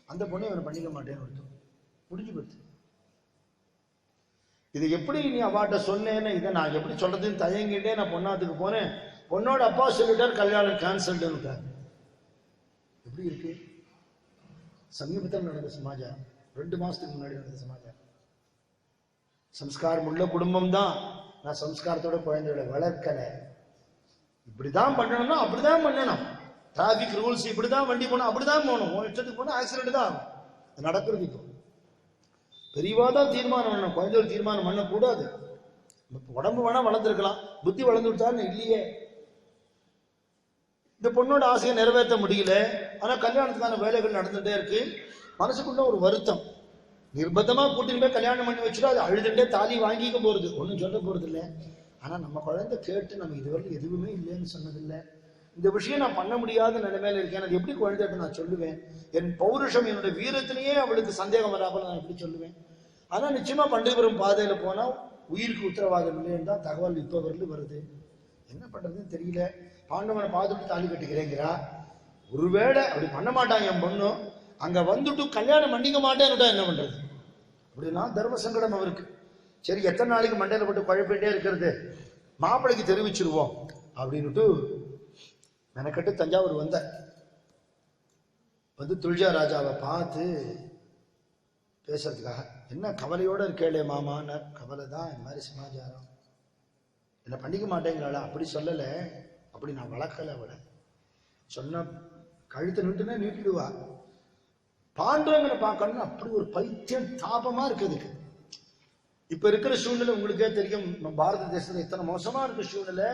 அந்த பொண்ணை இவனை பண்ணிக்க மாட்டேன்னு கொடுத்து முடிஞ்சு போச்சு. இதை எப்படி நீ அவாட்ட சொன்னேன்னு, இதை நான் எப்படி சொல்றதுன்னு தயங்கிட்டே நான் பொண்ணாத்துக்கு போனேன். பொண்ணோட அப்பா சொல்லிட்டார் கல்யாணம் கேன்சல்டுன்னு. எப்படி இருக்கு? சமீபத்தில் நடந்த சமாச்சாரம், 2 மாசத்துக்கு முன்னாடி நடந்த சமாச்சாரம். சம்ஸ்காரம் உள்ள குடும்பம் தான். நான் சம்ஸ்காரத்தோட குழந்தைகளை வளர்க்கல. இப்படிதான் பண்ணணும்னா அப்படிதான் பண்ணணும். டிராபிக் ரூல்ஸ் இப்படிதான், வண்டி போனா அப்படிதான் போகணும். இஷ்டத்துக்கு போனா ஆக்சிடென்ட் தான் நடக்கிறது. இப்போ பெரியவாதான் தீர்மானம் பண்ணணும், குழந்தைகள் தீர்மானம் பண்ணக்கூடாது. உடம்பு வேணா வளர்ந்துருக்கலாம், புத்தி வளர்ந்து விட்டான்னு இல்லையே. இந்த பொண்ணோட ஆசையை நிறைவேற்ற முடியல. ஆனா கல்யாணத்துக்கான வேலைகள் நடந்துட்டே இருக்கு. மனசுக்குள்ள ஒரு வருத்தம். நிர்பந்தமா கூட்டின்னு போய் கல்யாணம் பண்ணி வச்சுட்டு அது அழுதுட்டே தாலி வாங்கிக்க போறது, ஒன்றும் சொல்ல போறது இல்லை. ஆனா நம்ம குழந்தை கேட்டு நம்ம இதுவரை எதுவுமே இல்லைன்னு சொன்னதில்லை. இந்த விஷயம் நான் பண்ண முடியாத நிலைமையில இருக்கேன். அது எப்படி குழந்தைகிட்ட நான் சொல்லுவேன்? என் பௌருஷம், என்னுடைய வீரத்திலேயே அவளுக்கு சந்தேகம் வராமல் நான் எப்படி சொல்லுவேன்? ஆனா நிச்சயமா பண்டிகபுரம் பாதையில போனா உயிருக்கு உத்தரவாதம் இல்லைன்னு தான் தகவல் இப்ப வருது. என்ன பண்றதுன்னு தெரியல. பாண்டவனை பார்த்துட்டு தாலி கட்டிக்கிறேங்கிறா. ஒருவேளை அப்படி பண்ண மாட்டான் என் பொண்ணு, அங்க வந்துட்டு கல்யாணம் பண்ணிக்க மாட்டேன்னுட்டா என்ன பண்றது? அப்படின்னா தர்ம சங்கடம் அவருக்கு. சரி, எத்தனை நாளைக்கு மண்டையில போட்டு குழப்பிட்டே இருக்கிறது, மாப்பிள்ளைக்கு தெரிவிச்சிருவோம் அப்படின்னுட்டு மெனக்கட்டு தஞ்சாவூர் வந்து துள்ஜா ராஜாவை பார்த்து பேசுறதுக்காக. என்ன கவலையோட இருக்கே மாமான்னு. கவலை தான், இந்த மாதிரி சமாச்சாரம். என்ன பண்ணிக்க மாட்டேங்கிறாளா? அப்படி சொல்லலை, அப்படி நான் வளர்க்கல. அவளை சொன்ன கழுத்தை நிட்டுனா நீட்டிடுவா. பாண்டவங்களை பார்க்கணும்னு அப்படி ஒரு பைத்தியம் தாபமா இருக்குதுக்கு. இப்ப இருக்கிற சூழ்நிலை உங்களுக்கே தெரியும். பாரத தேசத்துல இத்தனை மோசமா இருக்க சூழ்நிலை.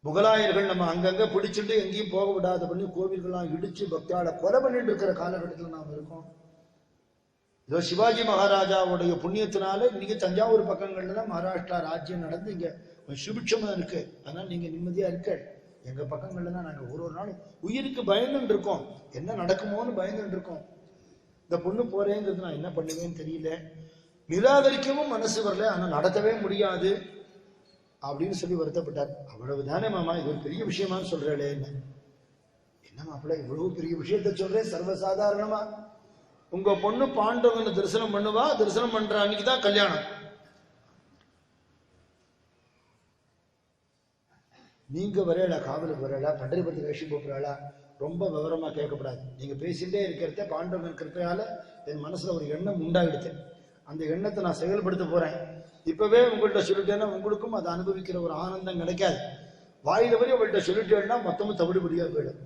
முகலாயர்கள் நம்ம அங்கங்க பிடிச்சிட்டு எங்கேயும் போக விடாத பண்ணி கோவில்கள்லாம் இடிச்சு பக்தியால கொலை பண்ணிட்டு இருக்கிற காலகட்டத்தில் நாம் இருக்கோம். இதோ சிவாஜி மகாராஜாவுடைய புண்ணியத்தினால இன்னைக்கு தஞ்சாவூர் பக்கங்கள்ல தான் மகாராஷ்டிரா ராஜ்யம் நடந்து இங்க சுபிட்சமா இருக்கு. அதனால நீங்க நிம்மதியா இருக்க. எங்க பக்கங்கள்ல தான் நாங்க ஒரு நாளும் உயிருக்கு பயந்துட்டு இருக்கோம். என்ன நடக்குமோன்னு பயந்துட்டு இருக்கோம். இந்த பொண்ணு போறேங்கிறது நான் என்ன பண்ணுவேன்னு தெரியல. நிராகரிக்கவும் மனசு வரல, ஆனா நடத்தவே முடியாது அப்படின்னு சொல்லி வருத்தப்பட்டார். அவ்வளவுதானே மாமா, இது ஒரு பெரிய விஷயமான்னு சொல்றே. என்ன மாப்பிள்ள இவ்வளவு பெரிய விஷயத்த சொல்றேன்? சர்வசாதாரணமா உங்க பொண்ணு பாண்டவனை தரிசனம் பண்ணுவா. தரிசனம் பண்ற அன்னைக்குதான் கல்யாணம். நீங்க வரையலா, காவலுக்கு வரையலா, பண்டரிபுரத்துக்கு வேஷம் போக்குறாளா, ரொம்ப விவரமா கேட்கக்கூடாது. நீங்க பேசிட்டே இருக்கிறத பாண்டவன் கிருப்பையால என் மனசுல ஒரு எண்ணம் உண்டாயிடுச்சு. அந்த எண்ணத்தை நான் செயல்படுத்த போறேன். இப்பவே உங்கள்கிட்ட சொல்லிட்டேன்னா உங்களுக்கும் அதை அனுபவிக்கிற ஒரு ஆனந்தம் கிடைக்காது. வாயில வரை உங்கள்கிட்ட சொல்லிட்டேன்னா மொத்தமும் தவிடுபடியா போயிடும்.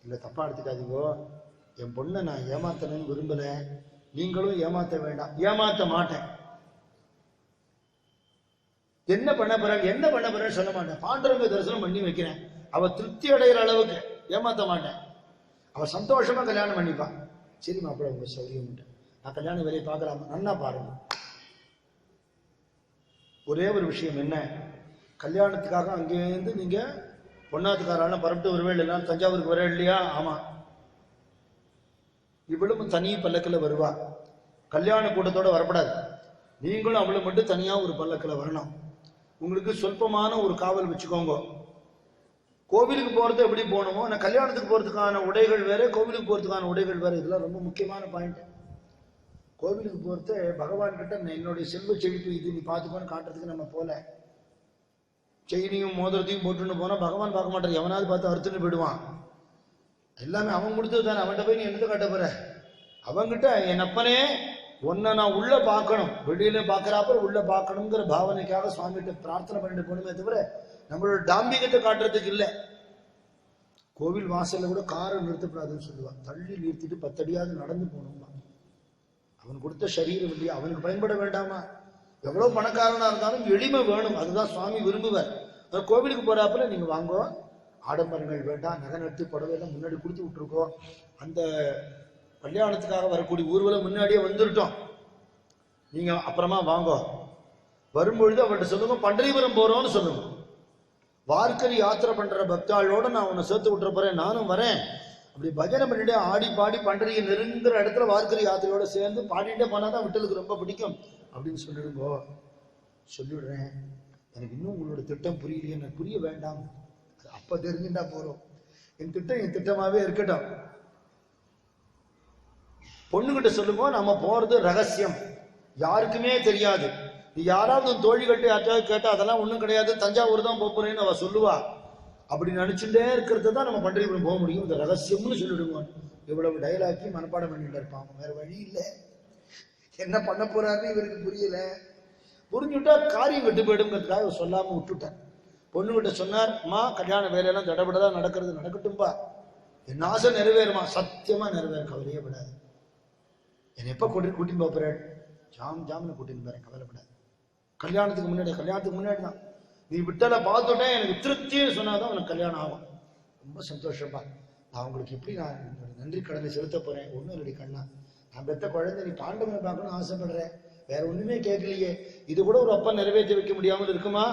இல்ல தப்பா எடுத்துக்காதீங்கோ. என் பொண்ணை நான் ஏமாத்தணும்னு விரும்பல, நீங்களும் ஏமாத்த வேண்டாம். ஏமாத்த மாட்டேன். என்ன பண்ண போறேன்னு சொல்ல மாட்டேன். பாண்டுரங்க தரிசனம் பண்ணி வைக்கிறேன், அவ திருப்தி அடைகிற அளவுக்கு ஏமாத்த மாட்டேன். அவ சந்தோஷமா கல்யாணம் பண்ணிப்பான். சரி மாப்பிள்ள உங்க சௌரியம், நான் கல்யாண வேலையை பார்க்கலாமா? நன்னா பாருங்க. ஒரே ஒரு விஷயம் என்ன, கல்யாணத்துக்காக அங்கேருந்து நீங்க பொன்னாத்துக்காராலும் பரப்பிட்டு வருவேன் இல்லைன்னா தஞ்சாவூருக்கு வர இல்லையா? ஆமா, இவளும் தனி பல்லக்கில் வருவா. கல்யாண கூட்டத்தோட வரப்படாது. நீங்களும் அவளும் மட்டும் தனியா ஒரு பல்லக்கில் வரணும். உங்களுக்கு சொல்பமான ஒரு காவல் வச்சுக்கோங்க. கோவிலுக்கு போறது எப்படி போகணுமோ, நான் கல்யாணத்துக்கு போறதுக்கான உடைகள் வேற, கோவிலுக்கு போறதுக்கான உடைகள் வேற. இதெல்லாம் ரொம்ப முக்கியமான பாயிண்ட். கோவிலுக்கு போறது பகவான் கிட்ட என்னுடைய செல்வ செழிப்பு இது நீ பார்த்துக்கோன்னு காட்டுறதுக்கு நம்ம போல. செயினையும் மோதிரத்தையும் போட்டுன்னு போனா பகவான் பார்க்க மாட்டார், எவனாவது பார்த்து அறுத்துன்னு போயிடுவான். எல்லாமே அவன் கொடுத்தது தானே, அவன்கிட்ட போய் நீ என்னத்தை காட்ட போற? அவங்கிட்ட என் அப்பனே ஒன்ன நான் உள்ள பார்க்கணும், வெளியில பார்க்கறாப்ப உள்ள பார்க்கணுங்கிற பாவனைக்காக சுவாமிகிட்ட பிரார்த்தனை பண்ணிட்டு போகணுமே தவிர நம்மளோட டாம்பிகத்தை காட்டுறதுக்கு இல்லை. கோவில் வாசல்ல கூட காரை நிறுத்தப்படாதுன்னு சொல்லுவான். தள்ளி நிறுத்திட்டு 10 அடியாவது நடந்து போகணுமா. அவன் கொடுத்த சரீரம் இல்லையா, அவனுக்கு பயன்பட வேண்டாமா? எவ்வளவு பணக்காரனா இருந்தாலும் எளிமை வேணும், அதுதான் சுவாமி விரும்புவார். கோவிலுக்கு போறாப்புல நீங்க வாங்கோ, ஆடம்பரங்கள் வேண்டாம், நகை நட்டு புடவையெல்லாம் முன்னாடி கொடுத்து விட்டுருக்கோம். அந்த கல்யாணத்துக்காக வரக்கூடிய ஊர்வலம் முன்னாடியே வந்துருட்டோம், நீங்க அப்புறமா வாங்கோ. வரும்பொழுது அவர்கிட்ட சொல்லுங்க பண்டரிபுரம் போறோம்னு சொல்லுங்க. வார்க்கரி யாத்திரை பண்ற பக்தாளோட நான் உன்னை சேர்த்து விட்டுற போறேன், நானும் வரேன். அப்படி பஜனை பண்ணிட்டு ஆடி பாடி பண்டரியை நெருங்குற இடத்துல வார்க்கரி யாத்திரையோட சேர்ந்து பாடிட்டே போனாதான் விட்டலுக்கு ரொம்ப பிடிக்கும் அப்படின்னு சொல்லிடுங்கோ. சொல்லிவிடுறேன், எனக்கு இன்னும் உங்களோட திட்டம் புரியலையே, எனக்கு புரிய வேண்டாம், அப்ப தெரிஞ்சுட்டா போறோம். என் திட்டமாவே இருக்கட்டும். பொண்ணுகிட்ட சொல்லுங்க, நம்ம போறது ரகசியம், யாருக்குமே தெரியாது. நீ யாராவது தோழிகள்கிட்ட யார்ட்டாவது கேட்டா அதெல்லாம் ஒண்ணும் கிடையாது, தஞ்சாவூர் தான் போறேன்னு அவ சொல்லுவா. அப்படி நினைச்சுட்டே இருக்கிறது தான் நம்ம பண்டரிபுரம் போக முடியும். இந்த ரகசியம்னு சொல்லிடுவோம். இவ்வளவு டயலாக்கி மனப்பாடம் பண்ணிட்டு இருப்பாங்க, வேற வழி இல்லை. என்ன பண்ண போறாருன்னு இவருக்கு புரியல. புரிஞ்சுட்டா காரியம் கெட்டு போயிடுங்கிறதுக்காக சொல்லாம விட்டுட்டேன். பொண்ணுகிட்ட சொன்னார், அம்மா கல்யாண வேலையெல்லாம் தடபடதான் நடக்கிறது, நடக்கட்டும்பா, என் ஆசை நிறைவேறுமா? சத்தியமா நிறைவேறும், கவலையே படாது. என்னை எப்ப கூட்டின்னு போறேன்? ஜாம்னு கூட்டின்னு போறேன், கவலைப்படாது. கல்யாணத்துக்கு முன்னாடி தான். நீ விட்டலை பார்த்துட்டேன் எனக்கு திருப்தின்னு சொன்னாதான் உனக்கு கல்யாணம் ஆகும். ரொம்ப சந்தோஷப்பா, நான் உங்களுக்கு எப்படி நான் நன்றி கடனை செலுத்த போறேன்? ஒன்றும் இல்லடி கண்ணா, நான் பெத்த குழந்தை, நீ பாண்டவனை பார்க்கணும்னு ஆசைப்படுறேன், வேற ஒண்ணுமே கேட்கலையே. இது கூட ஒரு அப்பா நிறைவேற்றி வைக்க முடியாமல் இருக்குமா?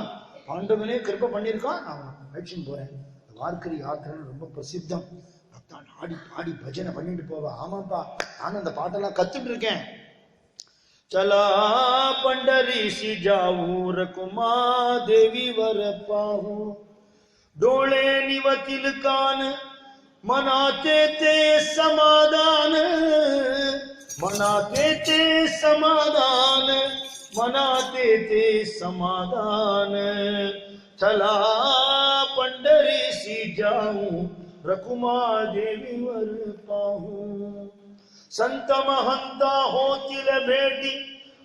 பாண்டவனே கிருபை பண்ணியிருக்கான், நான் அழைச்சின்னு போறேன். வார்க்கரி யாத்திரை ரொம்ப பிரசித்தம். பக்தான் ஆடி பாடி பஜனை பண்ணிட்டு போவா. ஆமாப்பா, நானும் அந்த பாட்டெல்லாம் கத்துட்டு இருக்கேன். चला पंडरी सी जाऊ रकुमा देवी वर पाहू, डोळे निवतील कान मनाते ते समाधान, मनाते ते समाधान, मनाते ते समाधान. चला पंडरी सी जाऊ रकुमा देवी वर पाहू, संत महंता होतील भेटी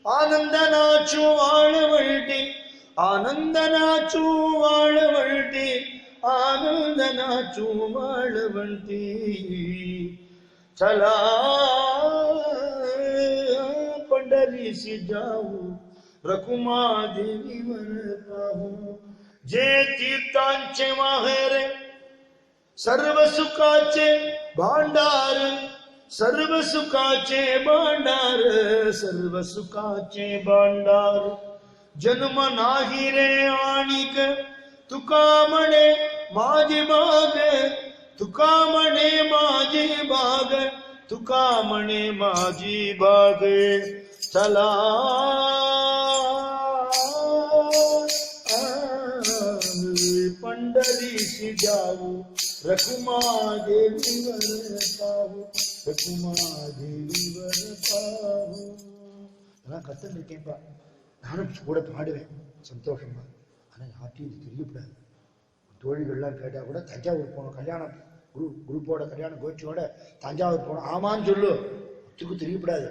आनंदनाचू वाळवंटी, आनंदनाचू वाळवंटी, आनंदनाचू वाळवंटी. चला पंढरीसी जाऊ रकुमा देवीवर पाहू, जे तीर्थांचे माहेर सर्व सुखाचे भांडार, सर्व सुखाचे भांडार, सर्व सुखाचे भांडार. जन्म नाही रे आणिक तुका म्हणे माझी बाग, तुका म्हणे माझी बाग, तुका म्हणे माझी बाग. चला पंढरीसी जाऊ रकुमा देवीवर पाहू, रकुमा देवीवर पाहू. அதெல்லாம் கத்துன்னு இருக்கேன்ப்பா, நானும் கூட பாடுவேன் சந்தோஷமா. ஆனால் யார்ட்டையும் இது தெரியக்கூடாது. தோழிகள்லாம் கேட்டால் கூட தஞ்சாவூர் போகணும், கல்யாணம் குரூப்போட கல்யாணம் கோச்சியோட தஞ்சாவூர் போகணும் ஆமான்னு சொல்லு, ஒத்துக்கு தெரியக்கூடாது.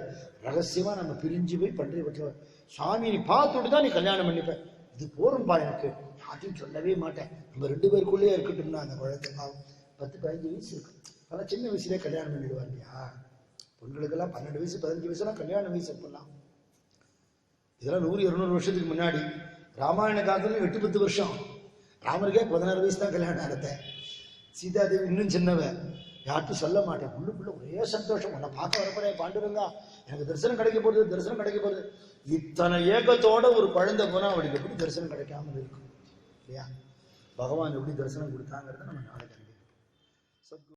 ரகசியமா நம்ம பிரிஞ்சு போய் பண்ற சாமி நீ பார்த்துட்டு தான் நீ கல்யாணம் பண்ணிப்பேன். இது போரும்பா, எனக்கு யார்ட்டையும் சொல்லவே மாட்டேன். நம்ம 2 பேருக்குள்ளேயே இருக்கட்டும்னா அந்த குழந்தை 10-15 வயசு இருக்கு. அதெல்லாம் சின்ன வயசுலேயே கல்யாணம் பண்ணிடுவார் இல்லையா? பொண்களுக்கெல்லாம் 12 வயசு 15 வயசுலாம் கல்யாண வயசு அப்பெல்லாம். இதெல்லாம் 100-200 வருஷத்துக்கு முன்னாடி. ராமாயண காலத்துல 8-10 வருஷம். ராமருக்கே 16 வயசு தான் கல்யாணம் ஆகத்த. சீதாதேவி இன்னும் சின்னவ. யார்ட்டும் சொல்ல மாட்டேன். உள்ளுக்குள்ள ஒரே சந்தோஷம். உன்னை பார்க்க வரப்போறேன் பாண்டுரங்கா, எனக்கு தரிசனம் கிடைக்க போறது, தரிசனம் கிடைக்க போறது. இத்தனை ஏக்கத்தோட ஒரு குழந்தை போனா அவளுக்கு எப்படி தரிசனம் கிடைக்காம இருக்கும் இல்லையா? பகவான் எப்படி தரிசனம் கொடுத்தாங்கிறத நம்ம நாளைக்கு